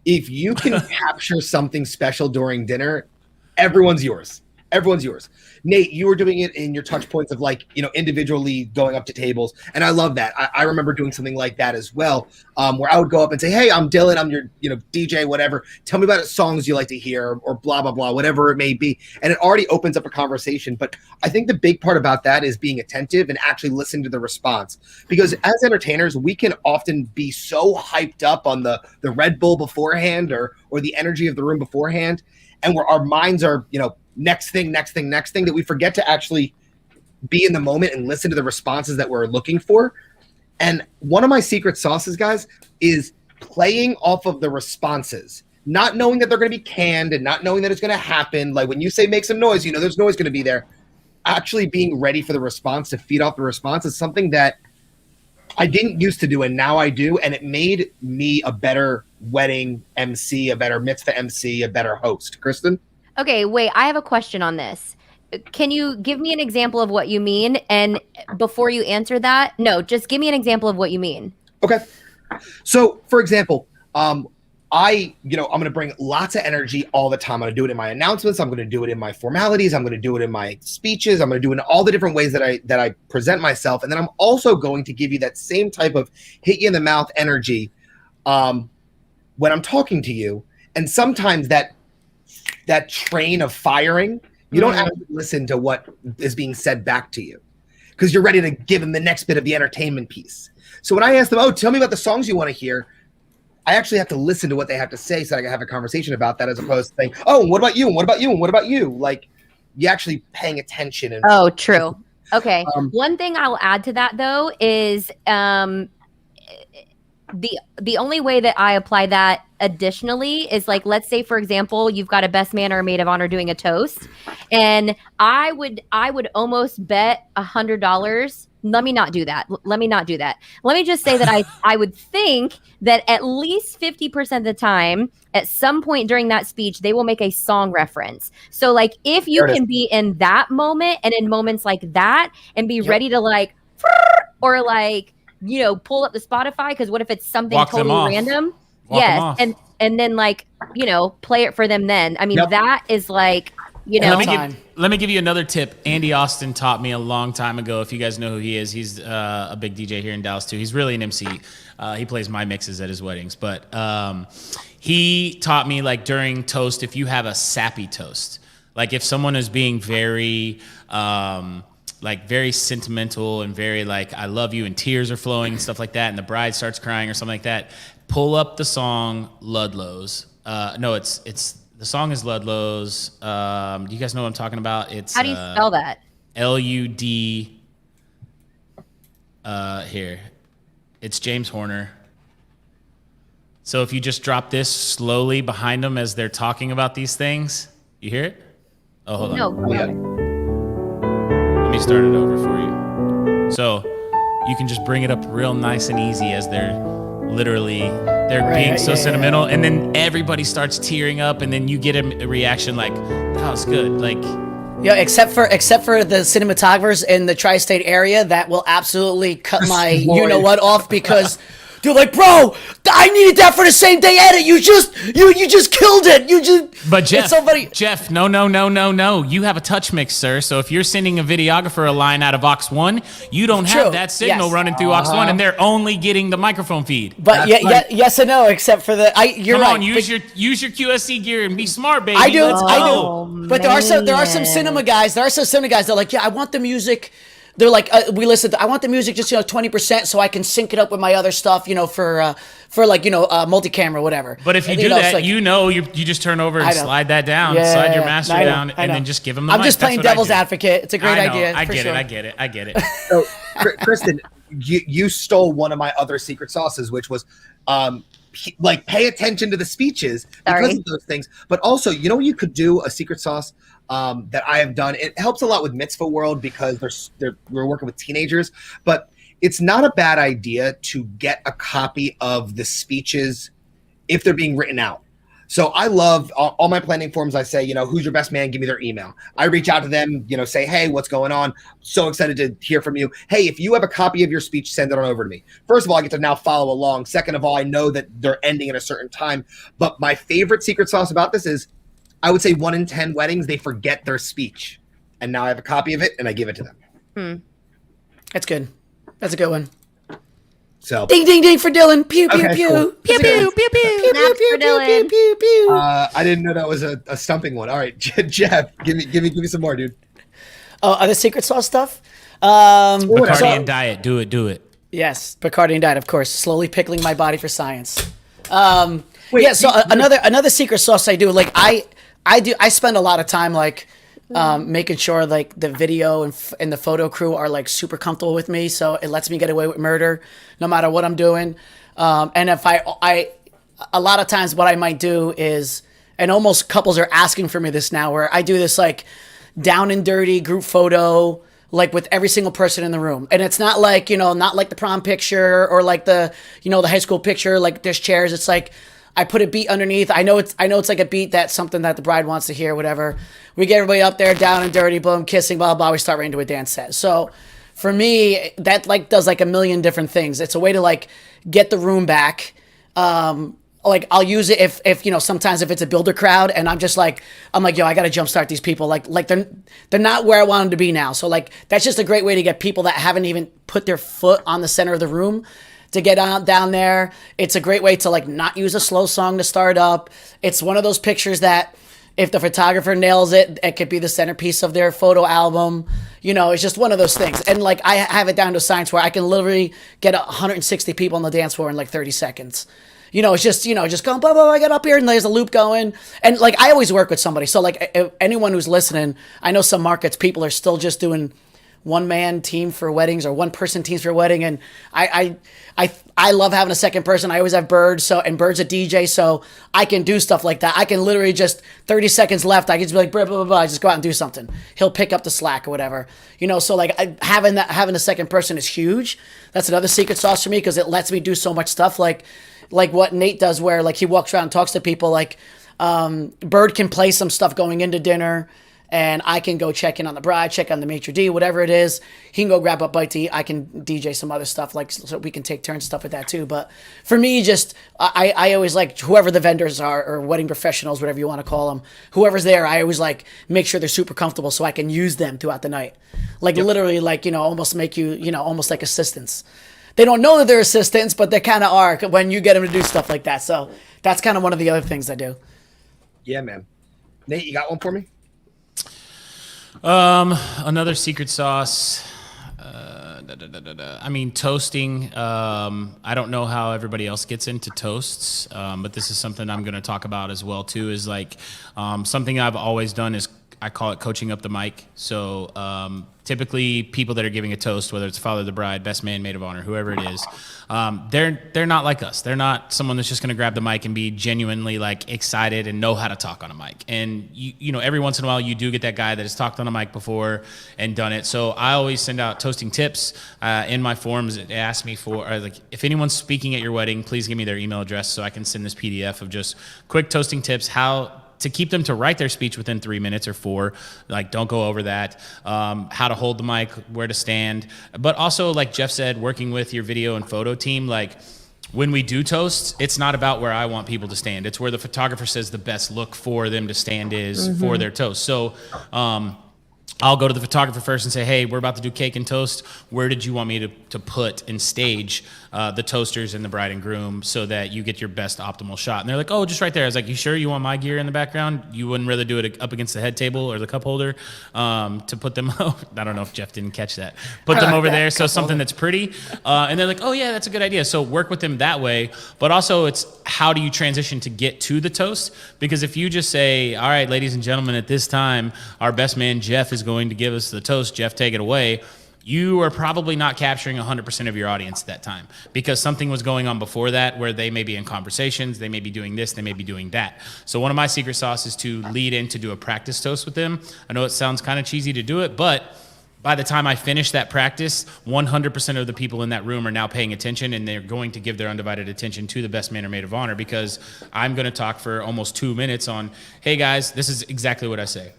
If you can capture something special during dinner, everyone's yours. Everyone's yours. Nate, you were doing it in your touch points of, like, individually going up to tables. And I love that. I remember doing something like that as well, where I would go up and say, hey, I'm Dylan. I'm your, DJ, whatever. Tell me about songs you like to hear, or blah, blah, blah, whatever it may be. And it already opens up a conversation. But I think the big part about that is being attentive and actually listening to the response. Because as entertainers, we can often be so hyped up on the Red Bull beforehand, or the energy of the room beforehand. And where our minds are, next thing, that we forget to actually be in the moment and listen to the responses that we're looking for. And one of my secret sauces, guys, is playing off of the responses, not knowing that they're going to be canned and not knowing that it's going to happen. Like, when you say make some noise, there's noise going to be there. Actually being ready for the response, to feed off the response, is something that I didn't used to do, and now I do. And it made me a better wedding MC, a better mitzvah MC, a better host. Kristen? Okay, wait, I have a question on this. Can you give me an example of what you mean? And before you answer that, no, just give me an example of what you mean. Okay. So, for example, I'm going to bring lots of energy all the time. I'm going to do it in my announcements. I'm going to do it in my formalities. I'm going to do it in my speeches. I'm going to do it in all the different ways that I present myself. And then I'm also going to give you that same type of hit you in the mouth energy when I'm talking to you. And sometimes that train of firing, you don't have to listen to what is being said back to you. because you're ready to give them the next bit of the entertainment piece. So when I ask them, oh, tell me about the songs you want to hear, I actually have to listen to what they have to say so I can have a conversation about that, as opposed to saying, oh, what about you? And what about you? And what about you? Like, you actually paying attention. And oh, true. Okay. One thing I'll add to that, though, is the only way that I apply that additionally is, like, let's say, for example, you've got a best man or a maid of honor doing a toast, and I would almost bet $100. Let me not do that. Let me just say that I would think that at least 50% of the time, at some point during that speech, they will make a song reference. So, like, if you can be in that moment and in moments like that and be ready to, like, or, like, you know, pull up the Spotify, because what if it's something totally random? Yes. And then, like, you know, play it for them then. I mean, that is, like, you know. Let me give you another tip. Andy Austin taught me a long time ago. If you guys know who he is, he's a big DJ here in Dallas too. He's really an MC. He plays my mixes at his weddings. But he taught me, like, during toast, if you have a sappy toast, like if someone is being very like very sentimental and very like I love you and tears are flowing and stuff like that, and the bride starts crying or something like that, pull up the song Ludlows. No, it's the song is Ludlows. Do you guys know what I'm talking about? It's how do you spell that? LUD. Here, it's James Horner. So if you just drop this slowly behind them as they're talking about these things, you hear it? Oh, hold on. No. Let me start it over for you. So you can just bring it up real nice and easy as they're being so sentimental, and then everybody starts tearing up, and then you get a reaction like, that was good. Like, yeah, except for the cinematographers in the tri-state area that will absolutely cut my you-know-what off, because they're like, bro, I needed that for the same day edit. You just killed it. But Jeff, no. You have a touch mix, sir. So if you're sending a videographer a line out of aux 1, you don't have that signal running through aux 1, and they're only getting the microphone feed. But yes and no, except for you're Come right. on, use your QSC gear and be smart, baby. I do. But man. there are some cinema guys. They're like, yeah, I want the music. They're like, I want the music just 20% so I can sync it up with my other stuff, for like multi-camera, whatever. But if you do that, like, you just turn over and slide that down, slide your master down, and then just give them the mic. I'm just playing devil's advocate. It's a great idea. I get it. So, Kristen, you stole one of my other secret sauces, which was like pay attention to the speeches because of those things. But also, what you could do, a secret sauce that I have done. It helps a lot with mitzvah world because we're working with teenagers, but it's not a bad idea to get a copy of the speeches if they're being written out. So I love all my planning forms. I say, who's your best man? Give me their email. I reach out to them, say, hey, what's going on? So excited to hear from you. Hey, if you have a copy of your speech, send it on over to me. First of all, I get to now follow along. Second of all, I know that they're ending at a certain time. But my favorite secret sauce about this is, I would say 1 in 10 weddings, they forget their speech. And now I have a copy of it and I give it to them. That's good. That's a good one. So ding, ding, ding for Dylan. Pew, pew, Okay, pew. cool. Pew, pew, pew, pew, pew, Snaps pew, for pew, Dylan. pew, pew, pew. I didn't know that was a stumping one. All right, Jeff, give me some more, dude. Oh, other secret sauce stuff? Bacardi and Diet. Do it. Yes, Bacardi and Diet, of course. Slowly pickling my body for science. Another secret sauce I do, like I spend a lot of time like making sure like the video and the photo crew are like super comfortable with me, so it lets me get away with murder no matter what I'm doing. And if I a lot of times what I might do is, and almost couples are asking for me this now, where I do this like down and dirty group photo, like with every single person in the room. And it's not like, not like the prom picture or like the, the high school picture, like there's chairs. It's like, I put a beat underneath. I know it's like a beat that's something that the bride wants to hear, whatever. We get everybody up there, down and dirty, boom, kissing, blah, blah. We start right into a dance set. So for me, that like does like a million different things. It's a way to like get the room back. Like I'll use it if sometimes if it's a builder crowd and I'm like, yo, I got to jumpstart these people. Like they're not where I want them to be now. So like, that's just a great way to get people that haven't even put their foot on the center of the room to get down there. It's a great way to like not use a slow song to start up. It's one of those pictures that if the photographer nails it, it could be the centerpiece of their photo album. You know, it's just one of those things. And like I have it down to a science where I can literally get 160 people on the dance floor in like 30 seconds. You know, it's just, you know, just going, blah, blah, blah, I get up here and there's a loop going. And like I always work with somebody. So like anyone who's listening, I know some markets, people are still just doing one-man team for weddings or one-person teams for a wedding. And I love having a second person. I always have Bird, and Bird's a DJ, so I can do stuff like that. I can literally just 30 seconds left. I can just be like, blah, blah, blah, blah. I just go out and do something. He'll pick up the slack or whatever. You know, so like having a second person is huge. That's another secret sauce for me because it lets me do so much stuff. Like what Nate does where like he walks around and talks to people. Like Bird can play some stuff going into dinner. And I can go check in on the bride, check on the maitre d', whatever it is. He can go grab a bite to eat. I can DJ some other stuff, like so we can take turns, stuff like that too. But for me, just I always like whoever the vendors are or wedding professionals, whatever you want to call them, whoever's there. I always like make sure they're super comfortable so I can use them throughout the night. Like literally, like almost make you almost like assistants. They don't know that they're assistants, but they kind of are when you get them to do stuff like that. So that's kind of one of the other things I do. Yeah, man. Nate, you got one for me? Another secret sauce. I mean, toasting. I don't know how everybody else gets into toasts, but this is something I'm going to talk about as well too. Is like something I've always done is I call it coaching up the mic. So typically, people that are giving a toast, whether it's father of the bride, best man, maid of honor, whoever it is, they're not like us. They're not someone that's just going to grab the mic and be genuinely like excited and know how to talk on a mic. And you know, every once in a while, you do get that guy that has talked on a mic before and done it. So I always send out toasting tips in my forums. It asks me for like if anyone's speaking at your wedding, please give me their email address so I can send this PDF of just quick toasting tips, how to keep them to write their speech within 3 minutes or 4, like don't go over that, how to hold the mic, where to stand, but also like Jeff said, working with your video and photo team, like when we do toasts, it's not about where I want people to stand. It's where the photographer says the best look for them to stand is for their toast. So I'll go to the photographer first and say, hey, we're about to do cake and toast. Where did you want me to put and stage the toasters and the bride and groom so that you get your best optimal shot? And they're like, oh, just right there. I was like, you sure you want my gear in the background? You wouldn't rather do it up against the head table or the cup holder to put them I don't know if Jeff didn't catch that. Put them over there, so something that's pretty. And they're like, oh, yeah, that's a good idea. So work with them that way. But also it's how do you transition to get to the toast? Because if you just say, all right, ladies and gentlemen, at this time, our best man, Jeff, is going to give us the toast. Jeff, take it away. You are probably not capturing 100% of your audience at that time because something was going on before that where they may be in conversations, they may be doing this, they may be doing that. So one of my secret sauce is to lead in to do a practice toast with them. I know it sounds kind of cheesy to do it, but by the time I finish that practice, 100% of the people in that room are now paying attention and they're going to give their undivided attention to the best man or maid of honor because I'm going to talk for almost 2 minutes on, hey guys, this is exactly what I say.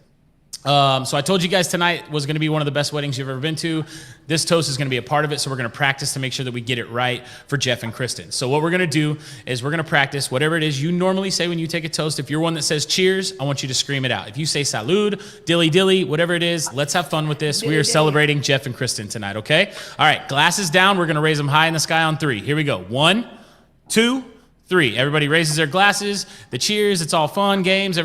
So I told you guys tonight was going to be one of the best weddings you've ever been to. This toast is going to be a part of it, so we're going to practice to make sure that we get it right for Jeff and Kristen. So what we're going to do is we're going to practice whatever it is you normally say when you take a toast. If you're one that says cheers, I want you to scream it out. If you say salud, dilly dilly, whatever it is, let's have fun with this. We are celebrating Jeff and Kristen tonight, okay? All right, glasses down. We're going to raise them high in the sky on 3. Here we go. 1, 2, 3. Everybody raises their glasses. The cheers, it's all fun, games.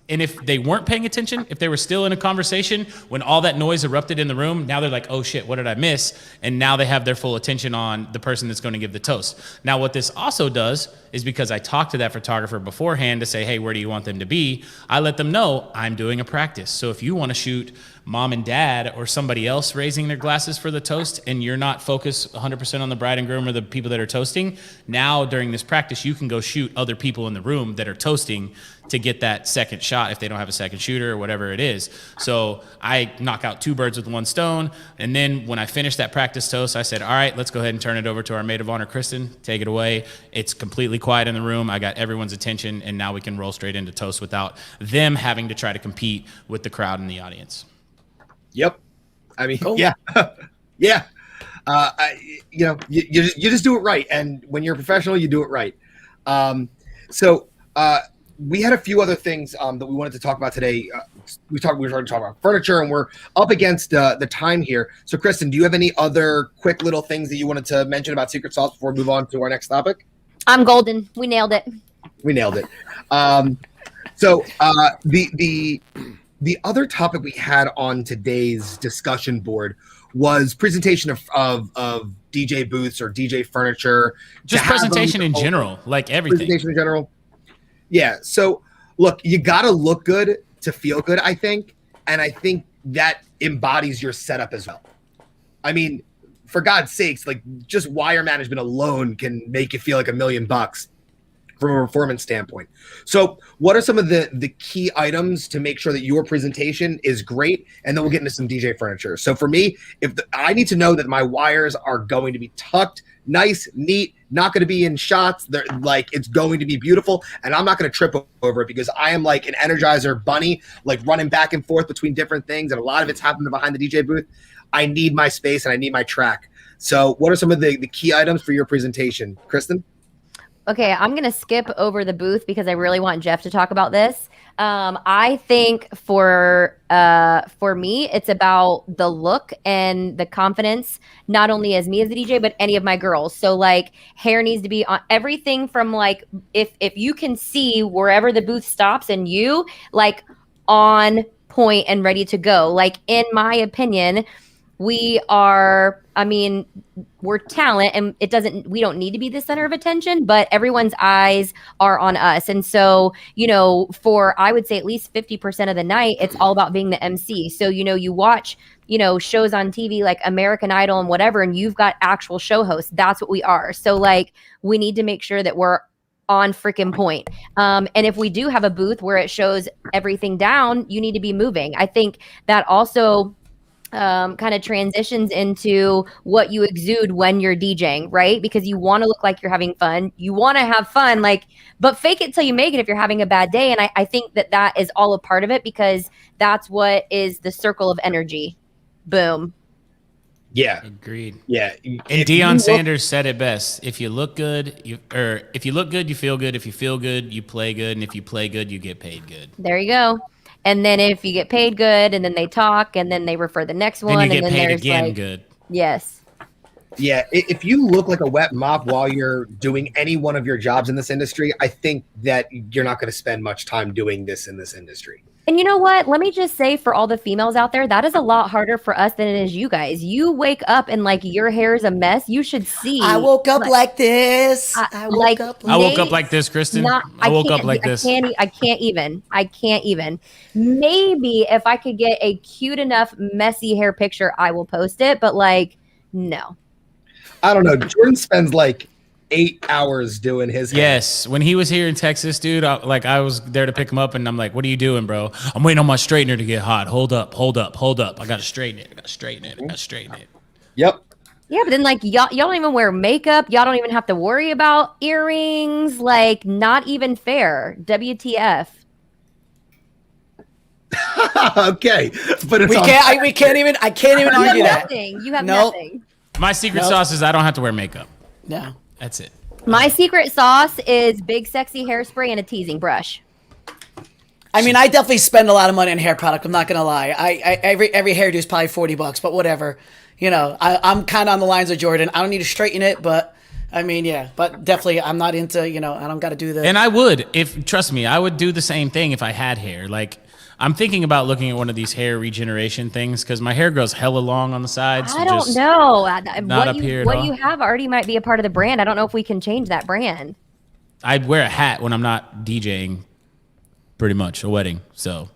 And if they weren't paying attention, if they were still in a conversation, when all that noise erupted in the room, now they're like, oh shit, what did I miss? And now they have their full attention on the person that's going to give the toast. Now, what this also does is because I talked to that photographer beforehand to say, hey, where do you want them to be? I let them know I'm doing a practice. So if you want to shoot mom and dad or somebody else raising their glasses for the toast and you're not focused 100% on the bride and groom or the people that are toasting, now during this practice, you can go shoot other people in the room that are toasting to get that second shot if they don't have a second shooter or whatever it is. So I knock out 2 birds with 1 stone. And then when I finished that practice toast, I said, all right, let's go ahead and turn it over to our maid of honor, Kristen. Take it away. It's completely quiet in the room. I got everyone's attention, and now we can roll straight into toast without them having to try to compete with the crowd and the audience. Yep. I mean, yeah. Yeah. You just do it right. And when you're a professional, you do it right. So we had a few other things that we wanted to talk about today. We were starting to talk about furniture, and we're up against the time here. So, Kristen, do you have any other quick little things that you wanted to mention about secret sauce before we move on to our next topic? I'm golden. We nailed it. We nailed it. So the the other topic we had on today's discussion board was presentation of DJ booths or DJ furniture. Just presentation in general, like everything. Presentation in general. Yeah. So look, you got to look good to feel good, I think. And I think that embodies your setup as well. I mean, for God's sakes, like just wire management alone can make you feel like $1 million from a performance standpoint. So what are some of the key items to make sure that your presentation is great? And then we'll get into some DJ furniture. So for me, I need to know that my wires are going to be tucked, nice, neat, not going to be in shots. They're like, it's going to be beautiful. And I'm not going to trip over it because I am like an Energizer bunny, like running back and forth between different things. And a lot of it's happening behind the DJ booth. I need my space and I need my track. So what are some of the key items for your presentation? Kristen? Okay, I'm going to skip over the booth because I really want Jeff to talk about this. I think for me, it's about the look and the confidence, not only as me as a DJ, but any of my girls. So like hair needs to be on everything from like, if you can see wherever the booth stops and you like on point and ready to go. Like in my opinion, we're talent and we don't need to be the center of attention, but everyone's eyes are on us. And so, for, I would say at least 50% of the night, it's all about being the MC. So, you watch, shows on TV like American Idol and whatever, and you've got actual show hosts. That's what we are. So like, we need to make sure that we're on freaking point. And if we do have a booth where it shows everything down, you need to be moving. I think that also kind of transitions into what you exude when you're DJing, right? Because you want to look like you're having fun. You want to have fun, but fake it till you make it if you're having a bad day. And I think that is all a part of it because that's what is the circle of energy. Boom. Yeah. Agreed. Yeah. And Deion Sanders said it best. If you look good, if you look good, you feel good. If you feel good, you play good. And if you play good, you get paid good. There you go. And then if you get paid good, and then they talk, and then they refer the next one, then you get and then paid there's again good. Yes. Yeah, if you look like a wet mop while you're doing any one of your jobs in this industry, I think that you're not going to spend much time doing this in this industry. And you know what? Let me just say for all the females out there, that is a lot harder for us than it is you guys. You wake up and like your hair is a mess. You should see. I woke up like this. I woke up like this, Kristen. I woke up like this. I can't even. Maybe if I could get a cute enough messy hair picture, I will post it. But like, no. I don't know. Jordan spends like 8 hours doing his hair. Yes. When he was here in Texas, dude, I was there to pick him up and I'm like, what are you doing, bro? I'm waiting on my straightener to get hot. Hold up. I got to straighten it. Yep. Yeah, but then like y'all don't even wear makeup. Y'all don't even have to worry about earrings. Like not even fair. WTF. Okay. But I can't even argue that. You have nothing. My secret sauce is I don't have to wear makeup. No. That's it. My secret sauce is big sexy hairspray and a teasing brush. I mean, I definitely spend a lot of money on hair product. I'm not gonna lie. Every hairdo is probably $40, but whatever. I'm kind of on the lines of Jordan. I don't need to straighten it, but I mean, yeah. But definitely, I'm not into. I don't got to do the. And I would, trust me, I would do the same thing if I had hair. Like, I'm thinking about looking at one of these hair regeneration things because my hair grows hella long on the sides. I don't know. Not what you have already might be a part of the brand. I don't know if we can change that brand. I'd wear a hat when I'm not DJing, pretty much, a wedding. So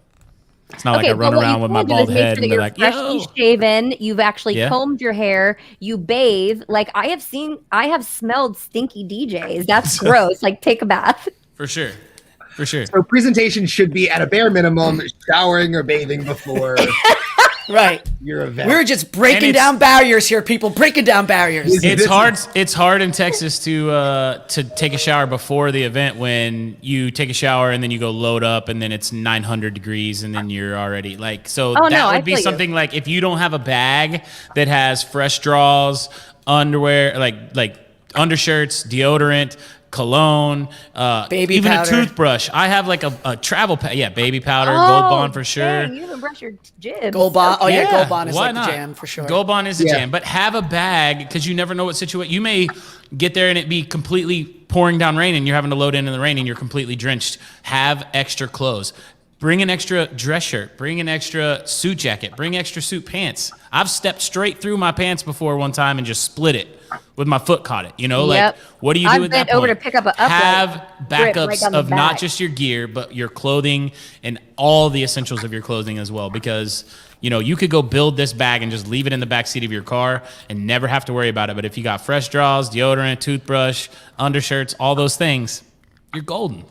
it's not like I run around with my bald head and they're like, yo. Shaven, you've actually combed your hair, you bathe. Like I have smelled stinky DJs. That's gross. Like take a bath. For sure. So presentation should be at a bare minimum showering or bathing before right your event. We're just breaking down barriers here, people. Breaking down barriers. It's hard in Texas to take a shower before the event when you take a shower and then you go load up and then it's 900 degrees and then you're already like so. That would be something like if you don't have a bag that has fresh draws, underwear, like undershirts, deodorant, cologne, baby even powder. A toothbrush. I have like a travel baby powder, Gold Bond for sure. Dang, you haven't brushed your jibs. Gold Bond. Oh yeah, Gold Bond is why like not? the jam for sure. Gold Bond is the jam, but have a bag because you never know what situation. You may get there and it be completely pouring down rain and you're having to load in the rain and you're completely drenched. Have extra clothes. Bring an extra dress shirt, bring an extra suit jacket, bring extra suit pants. I've stepped straight through my pants before one time and just split it with my foot caught it. You know, like what do you do at that point? Over to pick up a Have backups right of not just your gear, but your clothing and all the essentials of your clothing as well. Because, you know, you could go build this bag and just leave it in the back seat of your car and never have to worry about it. But if you got fresh draws, deodorant, toothbrush, undershirts, all those things, you're golden.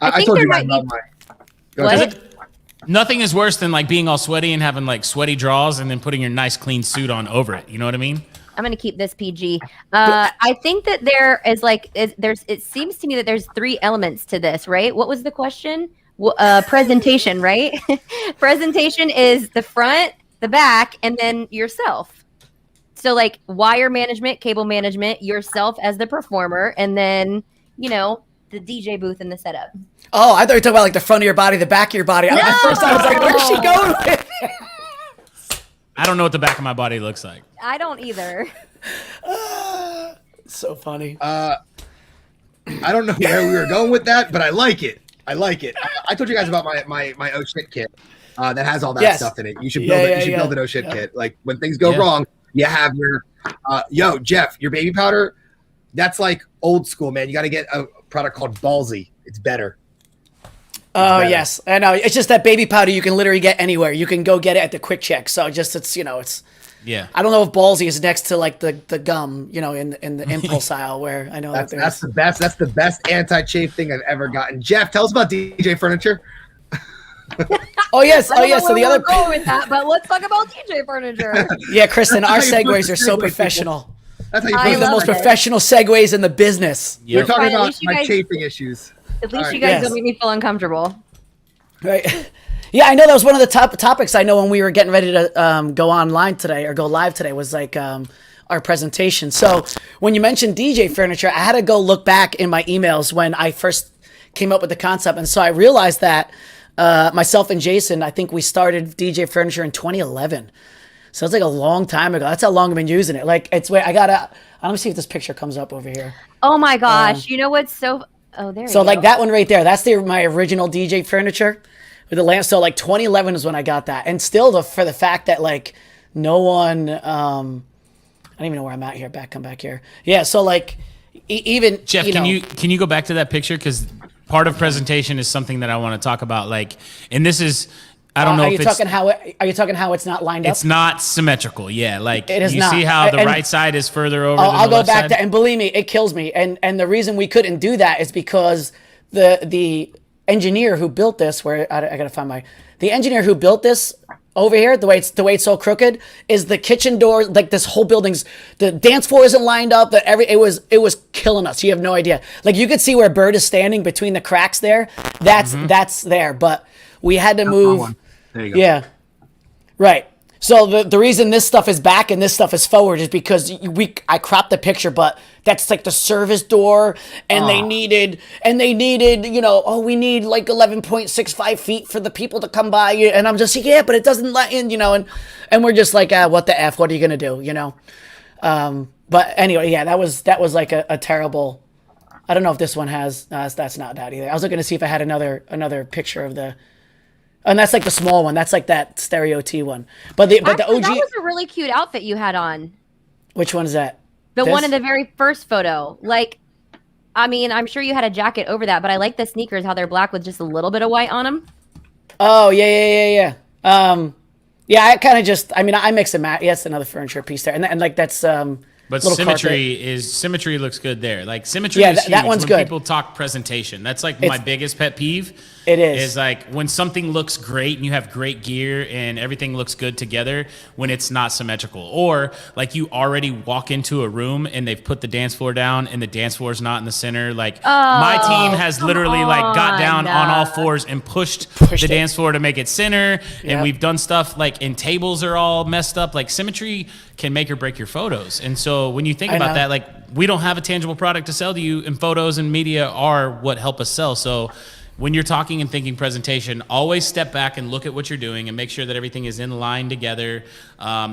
I told you guys about my... Nothing is worse than like being all sweaty and having like sweaty draws and then putting your nice clean suit on over it. You know what I mean? I'm going to keep this PG. I think that there is it seems to me that there's 3 elements to this, right? What was the question? Presentation, right? Presentation is the front, the back, and then yourself. So like wire management, cable management, yourself as the performer, and then, you know, the DJ booth and the setup. Oh, I thought you were talking about like the front of your body, the back of your body. No! At first I was like, where's she going with it? I don't know what the back of my body looks like. I don't either. So funny. I don't know where we were going with that, but I like it. I told you guys about my oh shit kit that has all that stuff in it. You should build it. You should build an oh shit kit. Like when things go wrong, you have your Jeff, your baby powder. That's like old school, man. You got to get a product called Ballsy. It's better. Oh, yes. I know. It's just that baby powder you can literally get anywhere. You can go get it at the Quick Check. So it's, you know, it's... Yeah. I don't know if Ballsy is next to like the gum, you know, in the impulse aisle where I know that's the best. That's the best anti-chafe thing I've ever gotten. Jeff, tell us about DJ Furniture. Oh yes. So the other going with that, but let's talk about DJ Furniture. Yeah, Kristen, our segues are so professional. That's how you We're the most professional segues in the business. We're talking about my chafing issues. At least you guys don't make me feel uncomfortable. Right. Yeah, I know that was one of the top topics I know when we were getting ready to go online today or go live today was like our presentation. So when you mentioned DJ Furniture, I had to go look back in my emails when I first came up with the concept. And so I realized that myself and Jason, I think we started DJ Furniture in 2011. So it's like a long time ago. That's how long I've been using it. Like it's where let me see if this picture comes up over here. Oh my gosh. You know what's so... Oh, there you go. So like that one right there, that's my original DJ Furniture with the lamp. So like 2011 is when I got that. And still for the fact that like no one, I don't even know where I'm at here. Come back here. Yeah. So like even Jeff, can you go back to that picture? Cause part of presentation is something that I want to talk about. Like, and this is, I don't know if are you talking how it's not lined up? It's not symmetrical. Yeah. Like it is you not. see how the right side is further over than I'll the go left back side? to, and believe me, it kills me. And the reason we couldn't do that is because the engineer who built this, where I gotta find the engineer who built this over here, the way it's so crooked, is the kitchen door, like this whole building's, the dance floor isn't lined up, it was killing us. You have no idea. Like you could see where Bird is standing between the cracks there. That's there, but we had to move. There you go. Yeah. Right. So the reason this stuff is back and this stuff is forward is because I cropped the picture, but that's like the service door, and they needed, you know, we need like 11.65 feet for the people to come by, and I'm just like, but it doesn't let in, you know, and we're just like, what the F, what are you gonna do, you know? But anyway, yeah, that was like a terrible. I don't know if this one has. That's not that either. I was looking to see if I had another picture of the. And that's like the small one. That's like that Stereo T one. But the OG. That was a really cute outfit you had on. Which one is that? The one in the very first photo. Like, I mean, I'm sure you had a jacket over that, but I like the sneakers, how they're black with just a little bit of white on them. Oh, yeah. Yeah, I kind of just, I mean, I mix and match. Yeah, it's another furniture piece there. And like that's, but symmetry looks good there. Like symmetry yeah, is huge that one's when good. People talk presentation. That's like my biggest pet peeve. It is. Is like when something looks great and you have great gear and everything looks good together when it's not symmetrical. Or like you already walk into a room and they've put the dance floor down and the dance floor is not in the center. Like my team has literally like got down on all fours and pushed the dance floor to make it center. And we've done stuff like, and tables are all messed up. Like symmetry can make or break your photos. And so when you think about that, like we don't have a tangible product to sell to you, and photos and media are what help us sell. So when you're talking and thinking presentation, always step back and look at what you're doing and make sure that everything is in line together.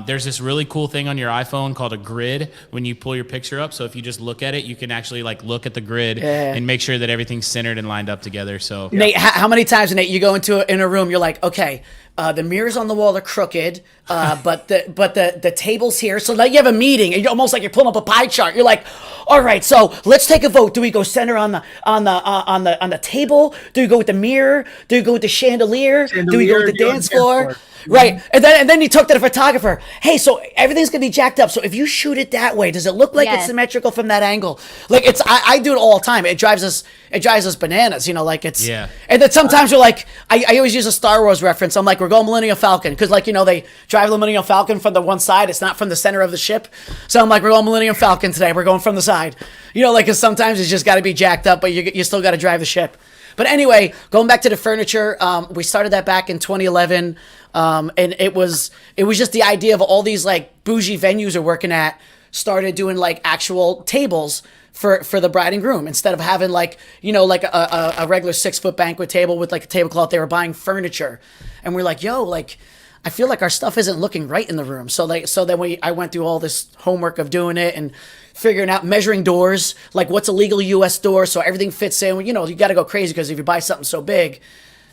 There's this really cool thing on your iPhone called a grid when you pull your picture up. So if you just look at it, you can actually like look at the grid and make sure that everything's centered and lined up together. So Nate, how many times, Nate, you go in a room, you're like, okay, the mirrors on the wall are crooked, but the table's here. So now you have a meeting, and you're almost like you're pulling up a pie chart. You're like, all right, so let's take a vote. Do we go center on the table? Do we go with the mirror? Do we go with the chandelier? Do we go with the dance floor? Right, and then you talk to the photographer. Hey, so everything's gonna be jacked up. So if you shoot it that way, does it look like it's symmetrical from that angle? Like I do it all the time. It drives us bananas. You know, like it's. Yeah. And then sometimes you're like, I always use a Star Wars reference. I'm like, we're going Millennium Falcon because like they drive the Millennium Falcon from the one side. It's not from the center of the ship. So I'm like, we're going Millennium Falcon today. We're going from the side. You know, like because sometimes it's just got to be jacked up, but you still got to drive the ship. But anyway, going back to the furniture, we started that back in 2011, and it was just the idea of all these like bougie venues we're working at started doing like actual tables for the bride and groom instead of having like like a regular 6-foot banquet table with like a tablecloth. They were buying furniture, and we're like, yo, like I feel like our stuff isn't looking right in the room. So then I went through all this homework of doing it and figuring out measuring doors, like what's a legal U.S. door, so everything fits in. You got to go crazy because if you buy something so big,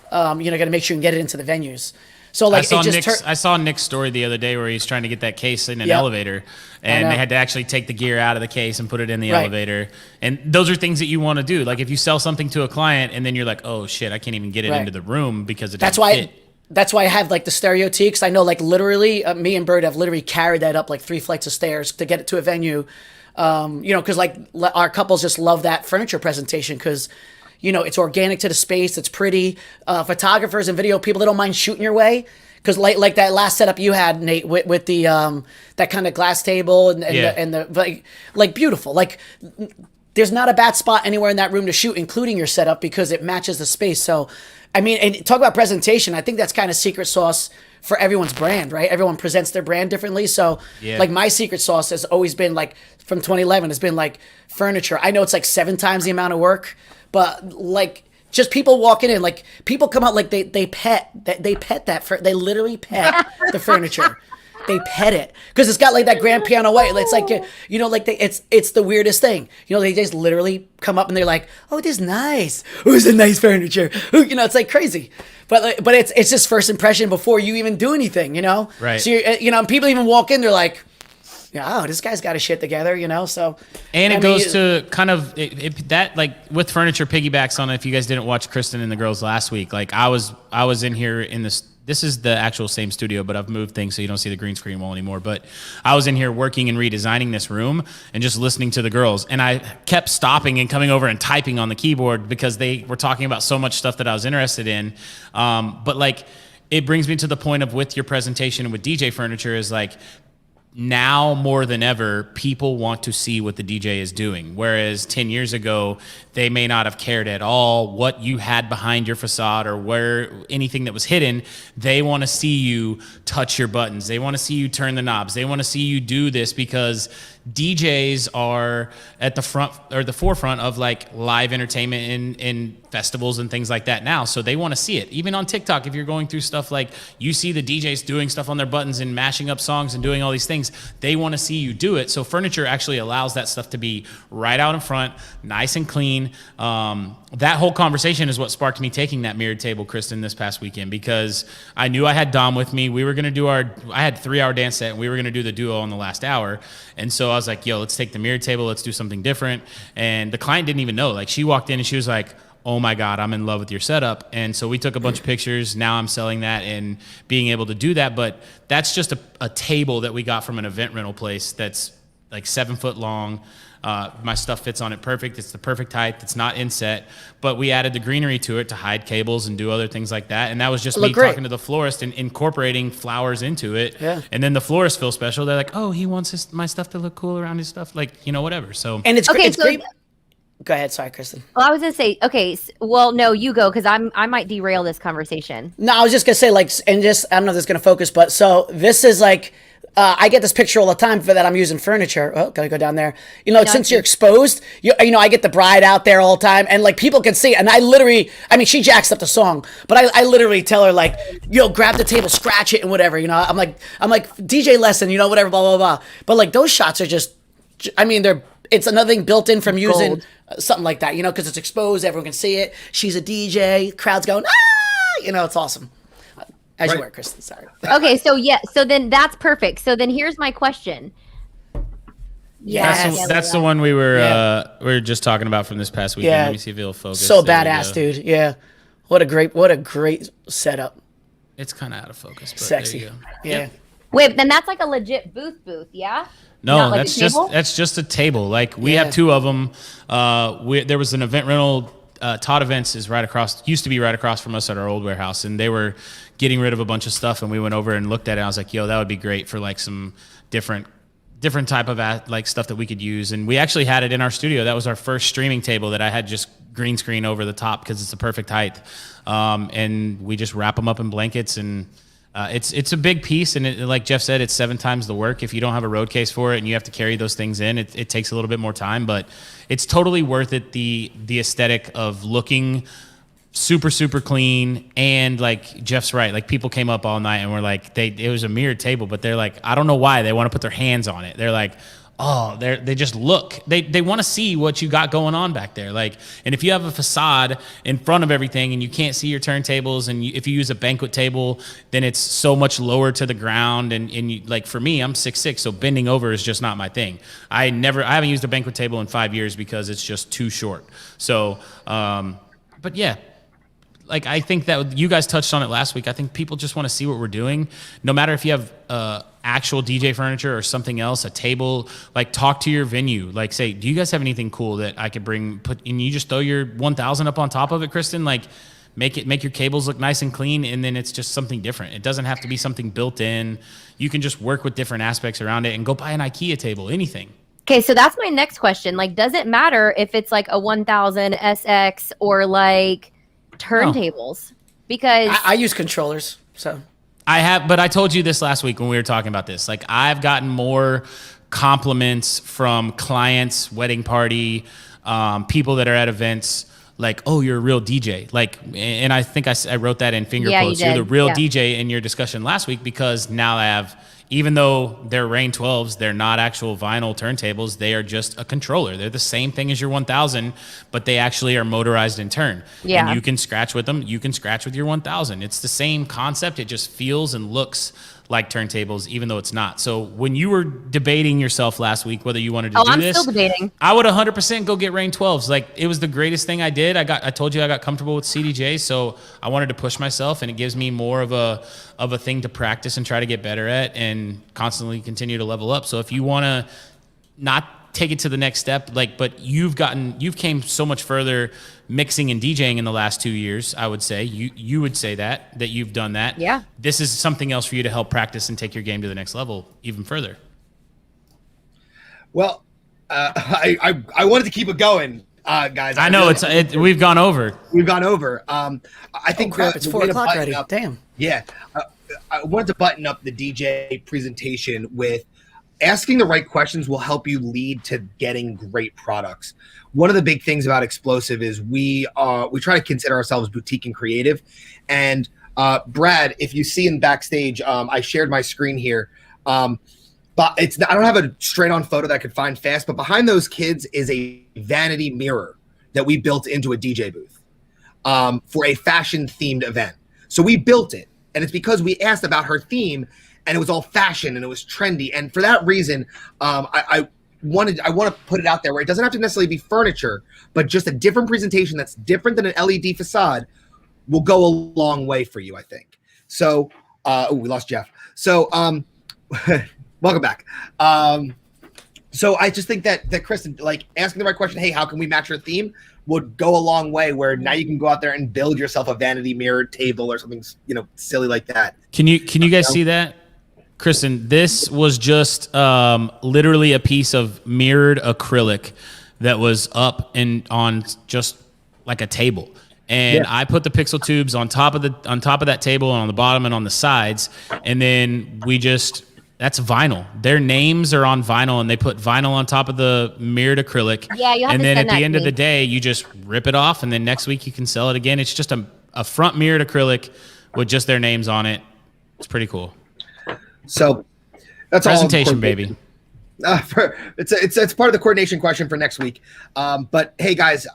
got to make sure you can get it into the venues. So like I saw Nick's story the other day where he's trying to get that case in an elevator, and they had to actually take the gear out of the case and put it in the elevator. And those are things that you want to do. Like if you sell something to a client and then you're like, oh shit, I can't even get it into the room because it doesn't fit. That's why I have like the stereo T, because I know like literally me and Bird have literally carried that up like 3 flights of stairs to get it to a venue. Because like our couples just love that furniture presentation because, it's organic to the space. It's pretty. Photographers and video people, they don't mind shooting your way. Because like that last setup you had, Nate, with the that kind of glass table and the like beautiful. Like there's not a bad spot anywhere in that room to shoot, including your setup, because it matches the space. So, I mean, and talk about presentation. I think that's kind of secret sauce for everyone's brand, right? Everyone presents their brand differently. So, like my secret sauce has always been like from 2011 has been like furniture. I know it's like 7 times the amount of work, but like just people walking in, like people come out like they pet that they literally pet the furniture. They pet it because it's got like that grand piano white. It's like it's the weirdest thing. They just literally come up and they're like, "Oh, this is nice. Oh, it's a nice furniture." It's like crazy. But it's just first impression before you even do anything. Right. So people even walk in, they're like, oh, this guy's got his shit together, So, and it goes to kind of that like with furniture piggybacks on. If you guys didn't watch Kristen and the girls last week, like I was in here in this. This is the actual same studio, but I've moved things so you don't see the green screen wall anymore. But I was in here working and redesigning this room and just listening to the girls. And I kept stopping and coming over and typing on the keyboard because they were talking about so much stuff that I was interested in. But like, it brings me to the point of with your presentation with DJ furniture is like, now more than ever, people want to see what the DJ is doing. Whereas 10 years ago, they may not have cared at all what you had behind your facade or where anything that was hidden. They want to see you touch your buttons. They want to see you turn the knobs. They want to see you do this because DJs are at the front or the forefront of like live entertainment in festivals and things like that now. So they want to see it. Even on TikTok, if you're going through stuff like you see the DJs doing stuff on their buttons and mashing up songs and doing all these things, they want to see you do it. So furniture actually allows that stuff to be right out in front, nice and clean. That whole conversation is what sparked me taking that mirrored table, Kristen, this past weekend, because I knew I had Dom with me. We were going to do I had a 3-hour dance set and we were going to do the duo on the last hour. And so I was like, yo, let's take the mirrored table. Let's do something different. And the client didn't even know. Like she walked in and she was like, oh my God, I'm in love with your setup. And so we took a bunch of pictures. Now I'm selling that and being able to do that. But that's just a table that we got from an event rental place that's like 7 foot long. My stuff fits on it perfect. It's the perfect height. It's not inset. But we added the greenery to it to hide cables and do other things like that. And that was just me talking to the florist and incorporating flowers into it. Yeah. And then the florists feel special. They're like, oh, he wants my stuff to look cool around his stuff. Like, whatever. So and it's great. Go ahead. Sorry, Kristen. Well, I was going to say, okay, well, no, you go, because I might derail this conversation. No, I was just going to say, like, and just, I don't know if this is going to focus, but so this is like, I get this picture all the time for that I'm using furniture. Oh, gotta go down there. You know, since you're exposed, you know, I get the bride out there all the time, and like people can see it. And I literally, I mean, she jacks up the song, but I literally tell her like, yo, grab the table, scratch it, and whatever. You know, I'm like DJ lesson, you know, whatever, blah blah blah. But like those shots are just, I mean, it's another thing built in from using something like that, you know, because it's exposed, everyone can see it. She's a DJ, crowd's going, ah, you know, it's awesome. As you were, Kristen, sorry. Okay, so then that's perfect. So then here's my question. That's the one we were just talking about from this past weekend. Yeah. Let me see if it'll focus. So badass, dude. Yeah. What a great setup. It's kind of out of focus, but sexy. there you go. Yeah. Yep. Wait, then that's like a legit booth, yeah? No, Not like that's just a table. Like we have two of them. There was an event rental. Todd Events is used to be right across from us at our old warehouse, and they were getting rid of a bunch of stuff, and we went over and looked at it. And I was like, yo, that would be great for like some different type of like stuff that we could use. And we actually had it in our studio. That was our first streaming table that I had just green screen over the top because it's the perfect height. And we just wrap them up in blankets, and it's a big piece. And like Jeff said, it's 7 times the work. If you don't have a road case for it and you have to carry those things in, it takes a little bit more time, but it's totally worth it. The aesthetic of looking super, super clean. And like Jeff's right, like people came up all night and were like, it was a mirrored table, but they're like, I don't know why they want to put their hands on it. They're like, oh, they just look. They want to see what you got going on back there. Like, and if you have a facade in front of everything and you can't see your turntables, and if you use a banquet table, then it's so much lower to the ground. And you, like for me, I'm 6'6", so bending over is just not my thing. I haven't used a banquet table in 5 years because it's just too short. So, but yeah. Like, I think that you guys touched on it last week. I think people just want to see what we're doing. No matter if you have actual DJ furniture or something else, a table, like talk to your venue. Like say, do you guys have anything cool that I could and you just throw your 1000 up on top of it, Kristen? Like make your cables look nice and clean, and then it's just something different. It doesn't have to be something built in. You can just work with different aspects around it and go buy an IKEA table, anything. Okay, so that's my next question. Like, does it matter if it's like a 1000 SX or like turntables? Because I use controllers, so I have, but I told you this last week when we were talking about this. Like, I've gotten more compliments from clients, wedding party, people that are at events, like, oh, you're a real DJ. Like, and I think I wrote that in finger quotes. You're the real DJ in your discussion last week, because now I have, even though they're Rain 12s, they're not actual vinyl turntables. They are just a controller. They're the same thing as your 1000, but they actually are motorized in turn. Yeah. And you can scratch with them. You can scratch with your 1000. It's the same concept. It just feels and looks like turntables, even though it's not. So when you were debating yourself last week whether you wanted to do this, I'm still debating. I would 100% go get Rain 12s. Like, it was the greatest thing I did. I told you I got comfortable with CDJ, so I wanted to push myself, and it gives me more of a thing to practice and try to get better at and constantly continue to level up. So if you want to not take it to the next step, like, but you've came so much further mixing and DJing in the last 2 years, I would say. You would say that you've done that. Yeah. This is something else for you to help practice and take your game to the next level even further. Well, I wanted to keep it going, guys. I know we've gone over. We've gone over. I think crap, it's 4 o'clock already. Damn. Yeah. I wanted to button up the DJ presentation with asking the right questions will help you lead to getting great products. One of the big things about Xplosive is we try to consider ourselves boutique and creative. And Brad, if you see in backstage, I shared my screen here. But I don't have a straight on photo that I could find fast, but behind those kids is a vanity mirror that we built into a DJ booth for a fashion themed event. So we built it, and it's because we asked about her theme, and it was all fashion and it was trendy. And for that reason, I want to put it out there where it doesn't have to necessarily be furniture, but just a different presentation that's different than an LED facade will go a long way for you, I think. So, we lost Jeff. So, welcome back. So I just think that Kristen, like, asking the right question, hey, how can we match your theme, would go a long way, where now you can go out there and build yourself a vanity mirrored table or something, silly like that. Can you guys see that? Kristen, this was just literally a piece of mirrored acrylic that was up and on just like a table. And I put the pixel tubes on top of that table and on the bottom and on the sides, and then we just That's vinyl. Their names are on vinyl, and they put vinyl on top of the mirrored acrylic. Yeah, you have and to then send at the that end to of the me. day, you just rip it off, and then next week you can sell it again. It's just a front mirrored acrylic with just their names on it. It's pretty cool. So that's presentation, all baby. It's part of the coordination question for next week. But hey, guys,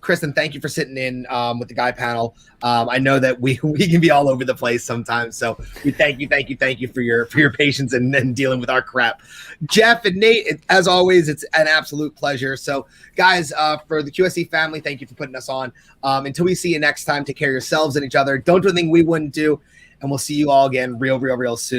Kristen, thank you for sitting in with the guy panel. I know that we can be all over the place sometimes, so we thank you for your patience and dealing with our crap. Jeff and Nate, as always, it's an absolute pleasure. So, guys, for the QSC family, thank you for putting us on. Until we see you next time, take care of yourselves and each other. Don't do anything we wouldn't do, and we'll see you all again real soon.